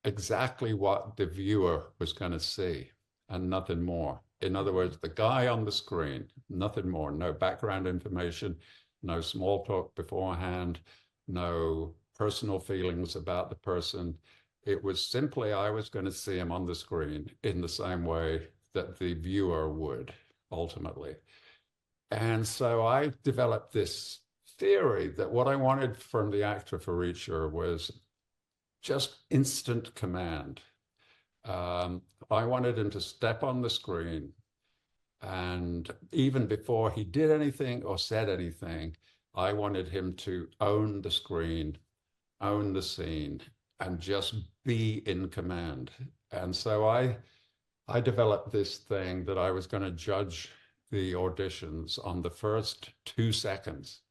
exactly what the viewer was going to see and nothing more. In other words, the guy on the screen, nothing more, no background information, no small talk beforehand, no personal feelings about the person. It was simply, I was going to see him on the screen in the same way that the viewer would ultimately. And so I developed this theory that what I wanted from the actor for Reacher was just instant command. I wanted him to step on the screen, and even before he did anything or said anything, I wanted him to own the screen, own the scene, and just be in command. And so I developed this thing that I was going to judge the auditions on the first 2 seconds.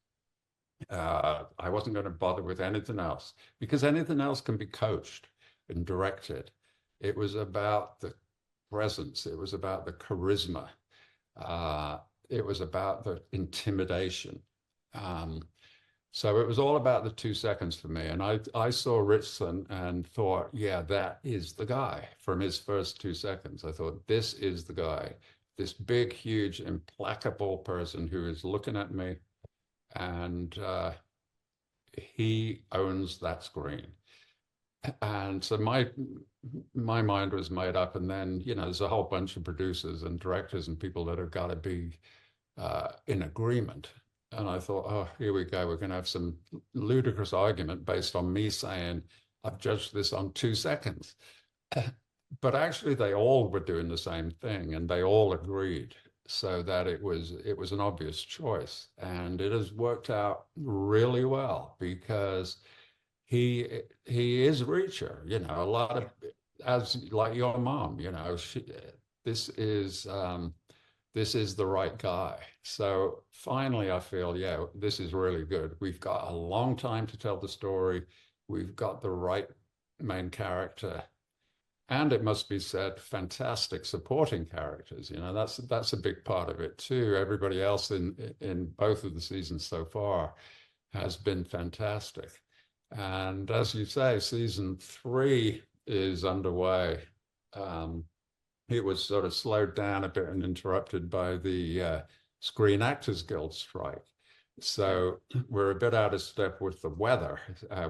I wasn't going to bother with anything else, because anything else can be coached and directed. It was about the presence. It was about the charisma. It was about the intimidation. So it was all about the 2 seconds for me. And I saw Richardson and thought, yeah, that is the guy from his first 2 seconds. I thought, this is the guy, this big, huge, implacable person who is looking at me, and he owns that screen. And so my mind was made up. And then, there's a whole bunch of producers and directors and people that have got to be in agreement. And I thought, oh, here we go. We're going to have some ludicrous argument based on me saying, I've judged this on 2 seconds. But actually, they all were doing the same thing, and they all agreed, so that it was an obvious choice. And it has worked out really well, because he is Reacher, a lot of, as like your mom, this is the right guy. So finally, I feel, yeah, this is really good. We've got a long time to tell the story. We've got the right main character. And it must be said, fantastic supporting characters. That's a big part of it too. Everybody else in both of the seasons so far has been fantastic. And as you say, season 3 is underway. It was sort of slowed down a bit and interrupted by the Screen Actors Guild strike. So we're a bit out of step with the weather.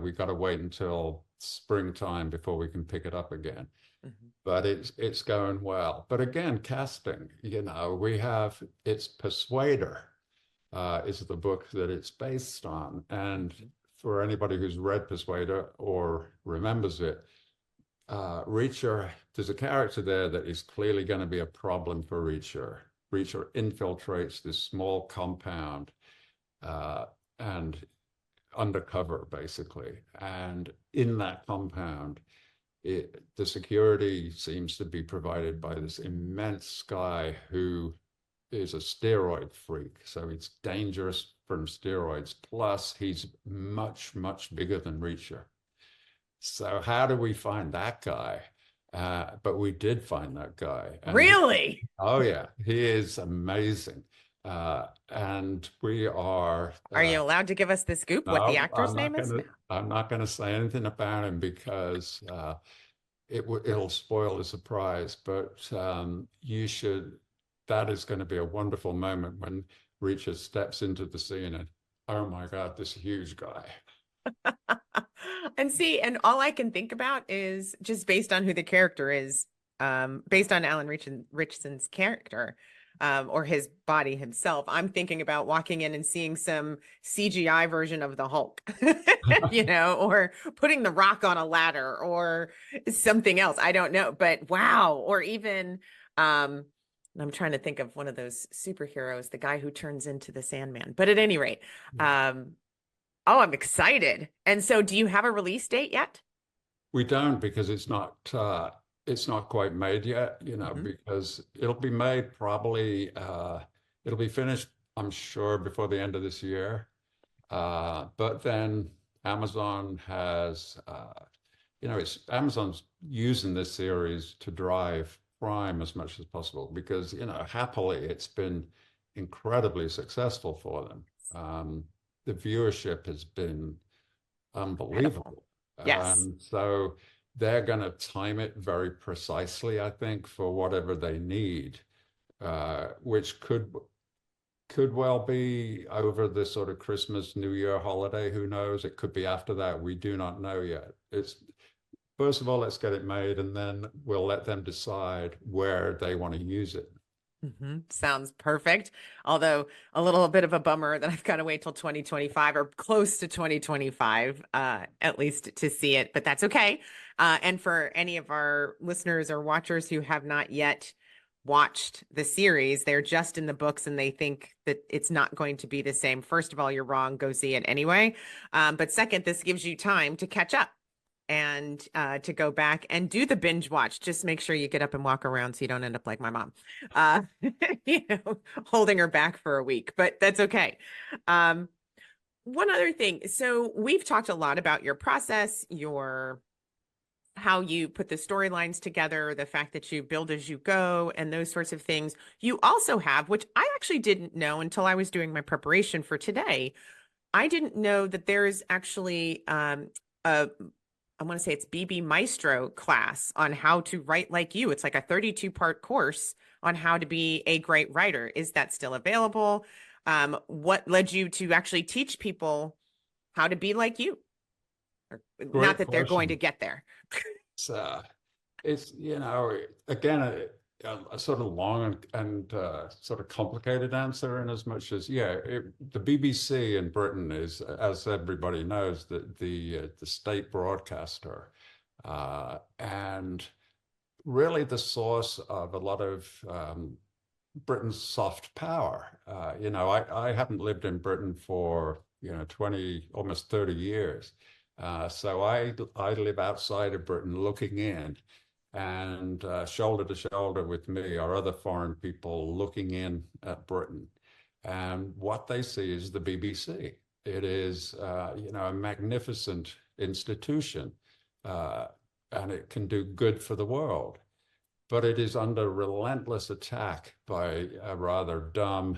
We've got to wait until springtime before we can pick it up again. Mm-hmm. But it's going well. But again, casting, it's Persuader is the book that it's based on. And for anybody who's read Persuader or remembers it, Reacher, there's a character there that is clearly going to be a problem for Reacher. Reacher infiltrates this small compound and undercover, basically. And in that compound, the security seems to be provided by this immense guy who is a steroid freak. So it's dangerous from steroids. Plus, he's much, much bigger than Reacher. So how do we find that guy? But we did find that guy. Really? Oh, yeah. He is amazing. And we are... Are you allowed to give us the scoop, what the actor's name is? I'm not going to say anything about him, because it'll spoil the surprise. But you should... That is going to be a wonderful moment when Reacher steps into the scene and, oh my God, this huge guy. And all I can think about is, just based on who the character is, based on Alan Richardson's character, or his body himself, I'm thinking about walking in and seeing some CGI version of the Hulk, or putting the Rock on a ladder or something else. I don't know, but wow. Or even, I'm trying to think of one of those superheroes, the guy who turns into the Sandman. But at any rate, oh, I'm excited. And so, do you have a release date yet? We don't, because it's not quite made yet, because it'll be made probably, it'll be finished, I'm sure, before the end of this year. But then Amazon has, Amazon's using this series to drive Prime as much as possible, because, happily, it's been incredibly successful for them. The viewership has been unbelievable. Yes. So they're going to time it very precisely, I think, for whatever they need, which could well be over the sort of Christmas, New Year holiday. Who knows? It could be after that. We do not know yet. First of all, let's get it made, and then we'll let them decide where they want to use it. Mm-hmm. Sounds perfect. Although a little bit of a bummer that I've got to wait till 2025 or close to 2025, at least to see it, but that's okay. And for any of our listeners or watchers who have not yet watched the series, they're just in the books and they think that it's not going to be the same. First of all, you're wrong. Go see it anyway. But second, this gives you time to catch up and to go back and do the binge watch. Just make sure you get up and walk around so you don't end up like my mom, holding her back for a week, but that's okay. One other thing. So we've talked a lot about your process, how you put the storylines together, the fact that you build as you go, and those sorts of things. You also have, which I actually didn't know until I was doing my preparation for today, I didn't know that there is actually I want to say it's BB Maestro class on how to write like you. It's like a 32-part course on how to be a great writer. Is that still available? What led you to actually teach people how to be like you? Not that they're going to get there. It's again, a sort of long and sort of complicated answer, in as much as, the BBC in Britain is, as everybody knows, the state broadcaster, and really the source of a lot of Britain's soft power. I haven't lived in Britain for 20, almost 30 years. So I live outside of Britain looking in, and shoulder to shoulder with me are other foreign people looking in at Britain. And what they see is the BBC. It is, a magnificent institution, and it can do good for the world. But it is under relentless attack by a rather dumb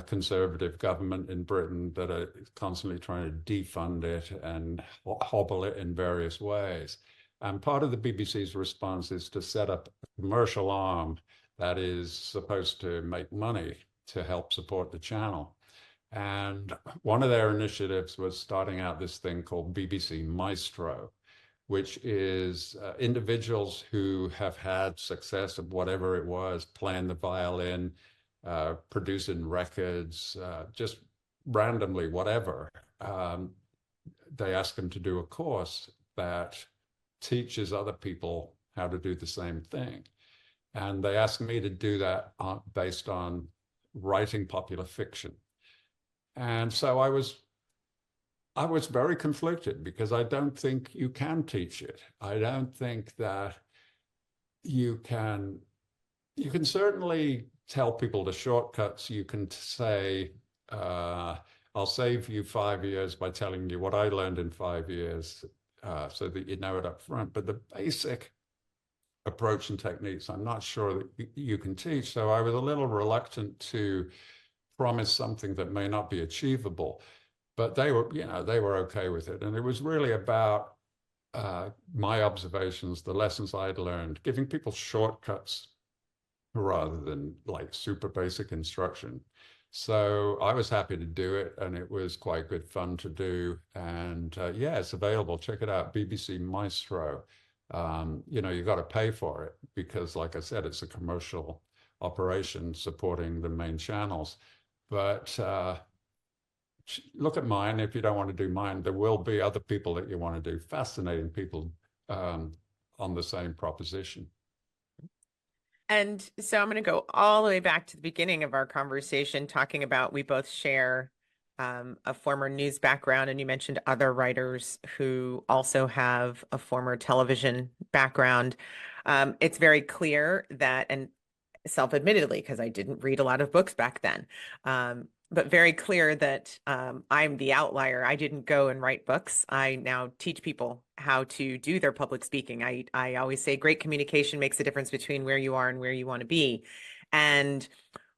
conservative government in Britain that are constantly trying to defund it and hobble it in various ways. And part of the BBC's response is to set up a commercial arm that is supposed to make money to help support the channel. And one of their initiatives was starting out this thing called BBC Maestro, which is individuals who have had success of whatever it was, playing the violin, producing records, just randomly, whatever. They ask them to do a course that teaches other people how to do the same thing. And they asked me to do that based on writing popular fiction. And so I was very conflicted, because I don't think you can teach it. I don't think that you can certainly tell people the shortcuts. You can say, I'll save you 5 years by telling you what I learned in 5 years, so that you know it up front. But the basic approach and techniques, I'm not sure that you can teach. So I was a little reluctant to promise something that may not be achievable. But they were okay with it. And it was really about my observations, the lessons I'd learned, giving people shortcuts rather than like super basic instruction. So I was happy to do it, and it was quite good fun to do. And it's available. Check it out, BBC Maestro. You've got to pay for it because, like I said, it's a commercial operation supporting the main channels. But look at mine. If you don't want to do mine, there will be other people that you want to do, fascinating people on the same proposition. And so I'm going to go all the way back to the beginning of our conversation, talking about we both share a former news background, and you mentioned other writers who also have a former television background. It's very clear that, and self-admittedly, because I didn't read a lot of books back then, but very clear that I'm the outlier. I didn't go and write books. I now teach people how to do their public speaking. I always say great communication makes a difference between where you are and where you want to be. And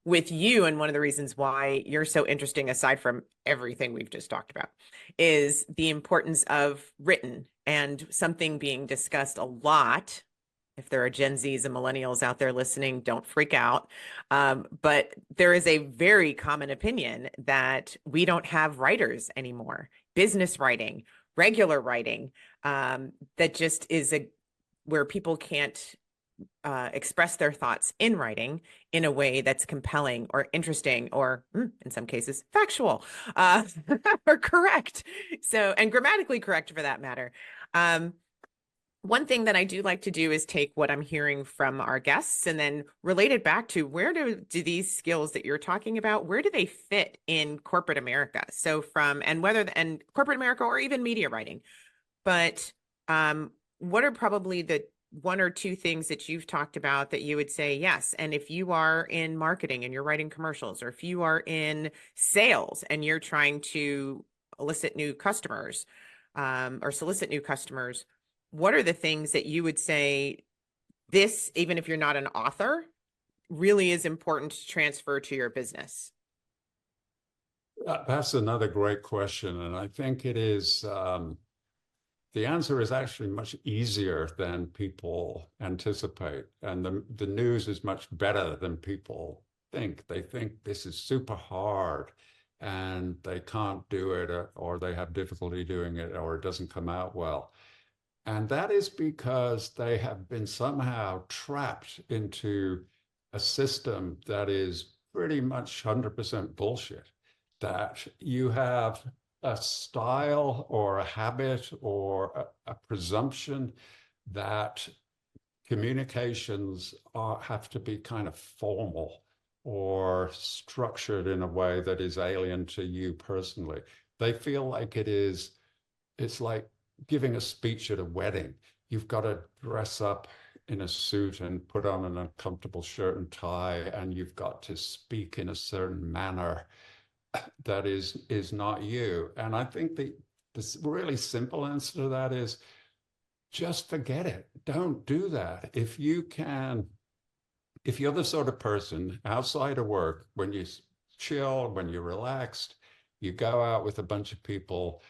with you, and one of the reasons why you're so interesting, aside from everything we've just talked about, is the importance of written, and something being discussed a lot. If there are Gen Zs and millennials out there listening, don't freak out. But there is a very common opinion that we don't have writers anymore. Business writing, regular writing, that just is where people can't express their thoughts in writing in a way that's compelling or interesting, or in some cases factual, or correct. So, and grammatically correct for that matter. One thing that I do like to do is take what I'm hearing from our guests and then relate it back to where do these skills that you're talking about, where do they fit in corporate America? So and corporate America, or even media writing, but what are probably the one or two things that you've talked about that you would say, yes, and if you are in marketing and you're writing commercials, or if you are in sales and you're trying to elicit new customers, or solicit new customers, what are the things that you would say this, even if you're not an author, really is important to transfer to your business? That's another great question. And I think it is, the answer is actually much easier than people anticipate. And the news is much better than people think. They think this is super hard and they can't do it, or they have difficulty doing it, or it doesn't come out well. And that is because they have been somehow trapped into a system that is pretty much 100% bullshit. That you have a style or a habit or a presumption that communications have to be kind of formal or structured in a way that is alien to you personally. They feel like it's like giving a speech at a wedding. You've got to dress up in a suit and put on an uncomfortable shirt and tie, and you've got to speak in a certain manner that is not you. And I think this really simple answer to that is just forget it. Don't do that. If you're the sort of person outside of work, when you chill, when you're relaxed, you go out with a bunch of people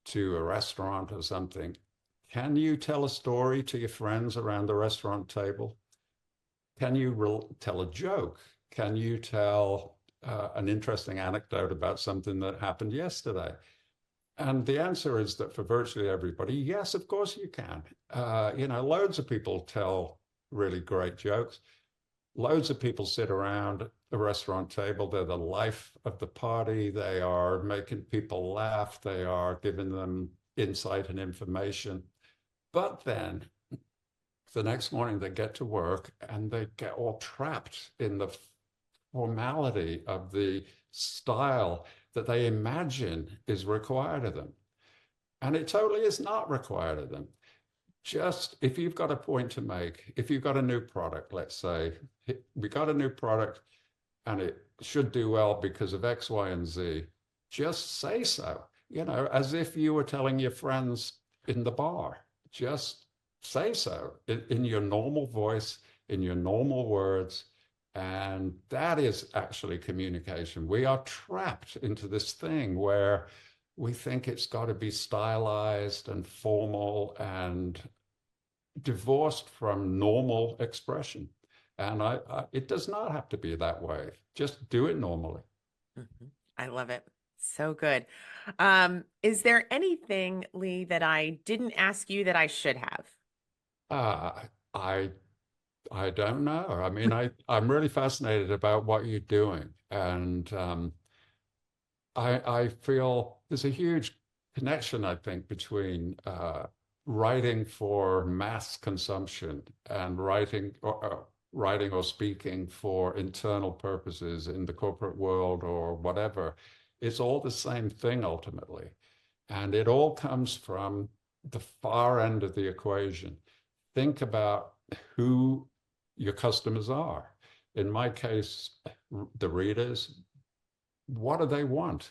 to a restaurant or something, can you tell a story to your friends around the restaurant table? Can you tell a joke? Can you tell an interesting anecdote about something that happened yesterday? And the answer is that for virtually everybody, yes, of course you can. Loads of people tell really great jokes. Loads of people sit around a restaurant table. They're the life of the party. They are making people laugh. They are giving them insight and information. But then the next morning they get to work and they get all trapped in the formality of the style that they imagine is required of them. And it totally is not required of them. Just if you've got a point to make, if you've got a new product, let's say, we got a new product and it should do well because of X, Y, and Z, just say so, as if you were telling your friends in the bar. Just say so in your normal voice, in your normal words. And that is actually communication. We are trapped into this thing where we think it's got to be stylized and formal and divorced from normal expression. And it does not have to be that way. Just do it normally. Mm-hmm. I love it. So good. Is there anything, Lee, that I didn't ask you that I should have? I don't know. I mean, I'm really fascinated about what you're doing. And I feel there's a huge connection, I think, between writing for mass consumption and writing or speaking for internal purposes in the corporate world or whatever. It's all the same thing ultimately. And it all comes from the far end of the equation. Think about who your customers are. In my case, the readers, what do they want?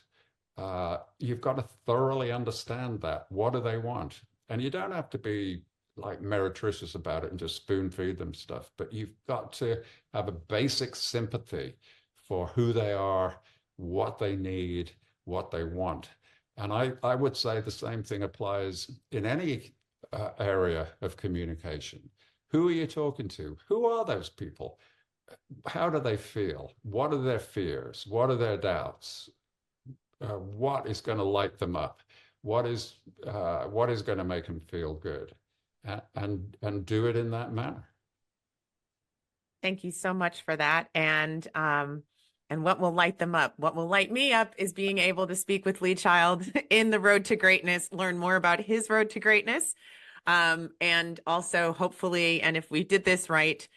You've got to thoroughly understand that. What do they want? And you don't have to be like meretricious about it and just spoon feed them stuff, but you've got to have a basic sympathy for who they are, what they need, what they want. And I would say the same thing applies in any area of communication. Who are you talking to? Who are those people? How do they feel? What are their fears? What are their doubts? What is going to light them up? What is going to make them feel good? And do it in that manner. Thank you so much for that. And what will light them up? What will light me up is being able to speak with Lee Child in the Road to Greatness, learn more about his road to greatness. And also hopefully, and if we did this right,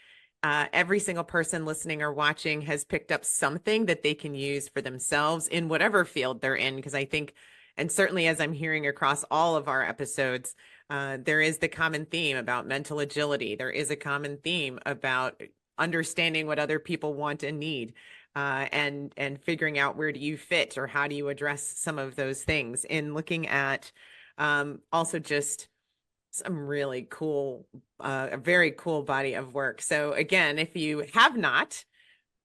every single person listening or watching has picked up something that they can use for themselves in whatever field they're in. Because I think, and certainly as I'm hearing across all of our episodes, there is the common theme about mental agility. There is a common theme about understanding what other people want and need, and figuring out where do you fit or how do you address some of those things, in looking at also just some really cool, a very cool body of work. So again, if you have not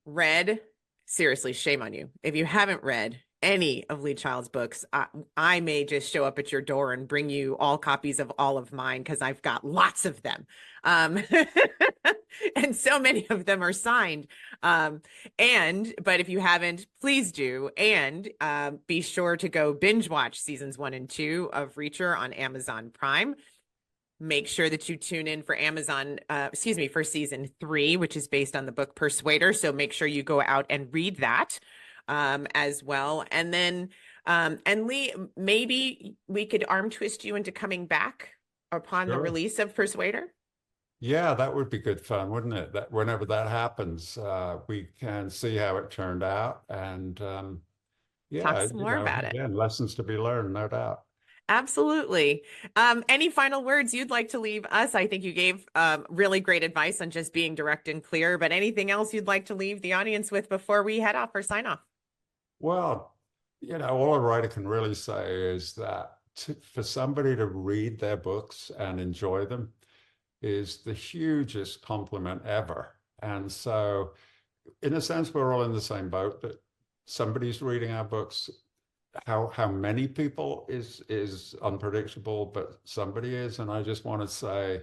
read, seriously, shame on you. If you haven't read any of Lee Child's books, I may just show up at your door and bring you all copies of all of mine because I've got lots of them. And so many of them are signed. But if you haven't, please do. And be sure to go binge watch seasons 1 and 2 of Reacher on Amazon Prime. Make sure that you tune in for for season 3, which is based on the book Persuader. So make sure you go out and read that as well. And then, and Lee, maybe we could arm twist you into coming back upon the release of Persuader. Yeah, that would be good fun, wouldn't it? That whenever that happens, we can see how it turned out and talk some more about it. Again, lessons to be learned, no doubt. Absolutely. Any final words you'd like to leave us? I think you gave really great advice on just being direct and clear, but anything else you'd like to leave the audience with before we head off or sign off? Well, all a writer can really say is that for somebody to read their books and enjoy them is the hugest compliment ever. And so in a sense, we're all in the same boat, that somebody's reading our books. How many people is unpredictable, but somebody is. And I just want to say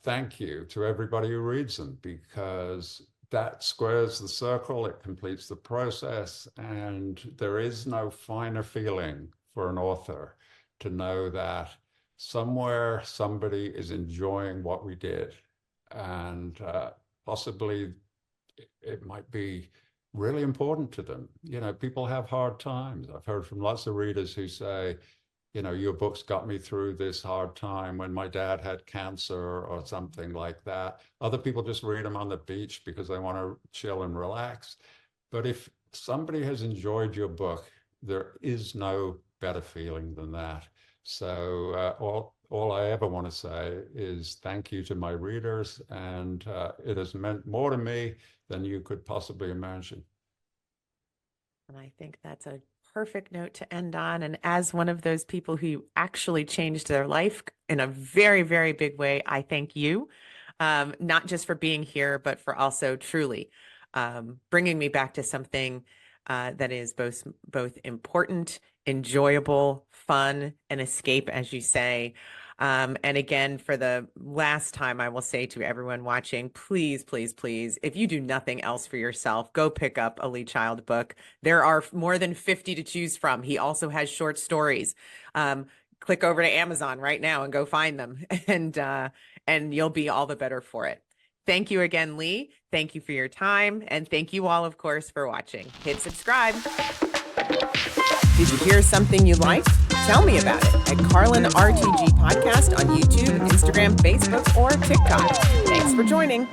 thank you to everybody who reads them, because that squares the circle, it completes the process, and there is no finer feeling for an author to know that somewhere somebody is enjoying what we did, and possibly it might be really important to them. People have hard times. I've heard from lots of readers who say, your books got me through this hard time when my dad had cancer or something like that. Other people just read them on the beach because they want to chill and relax. But if somebody has enjoyed your book, there is no better feeling than that. So all I ever want to say is thank you to my readers, and it has meant more to me than you could possibly imagine. And I think that's a perfect note to end on. And as one of those people who actually changed their life in a very, very big way, I thank you, not just for being here, but for also truly bringing me back to something that is both important, enjoyable, fun, and escape, as you say. And again, for the last time, I will say to everyone watching, please, please, please, if you do nothing else for yourself, go pick up a Lee Child book. There are more than 50 to choose from. He also has short stories. Click over to Amazon right now and go find them, and you'll be all the better for it. Thank you again, Lee. Thank you for your time. And thank you all, of course, for watching. Hit subscribe. Did you hear something you liked? Tell me about it at Carlin RTG Podcast on YouTube, Instagram, Facebook, or TikTok. Thanks for joining.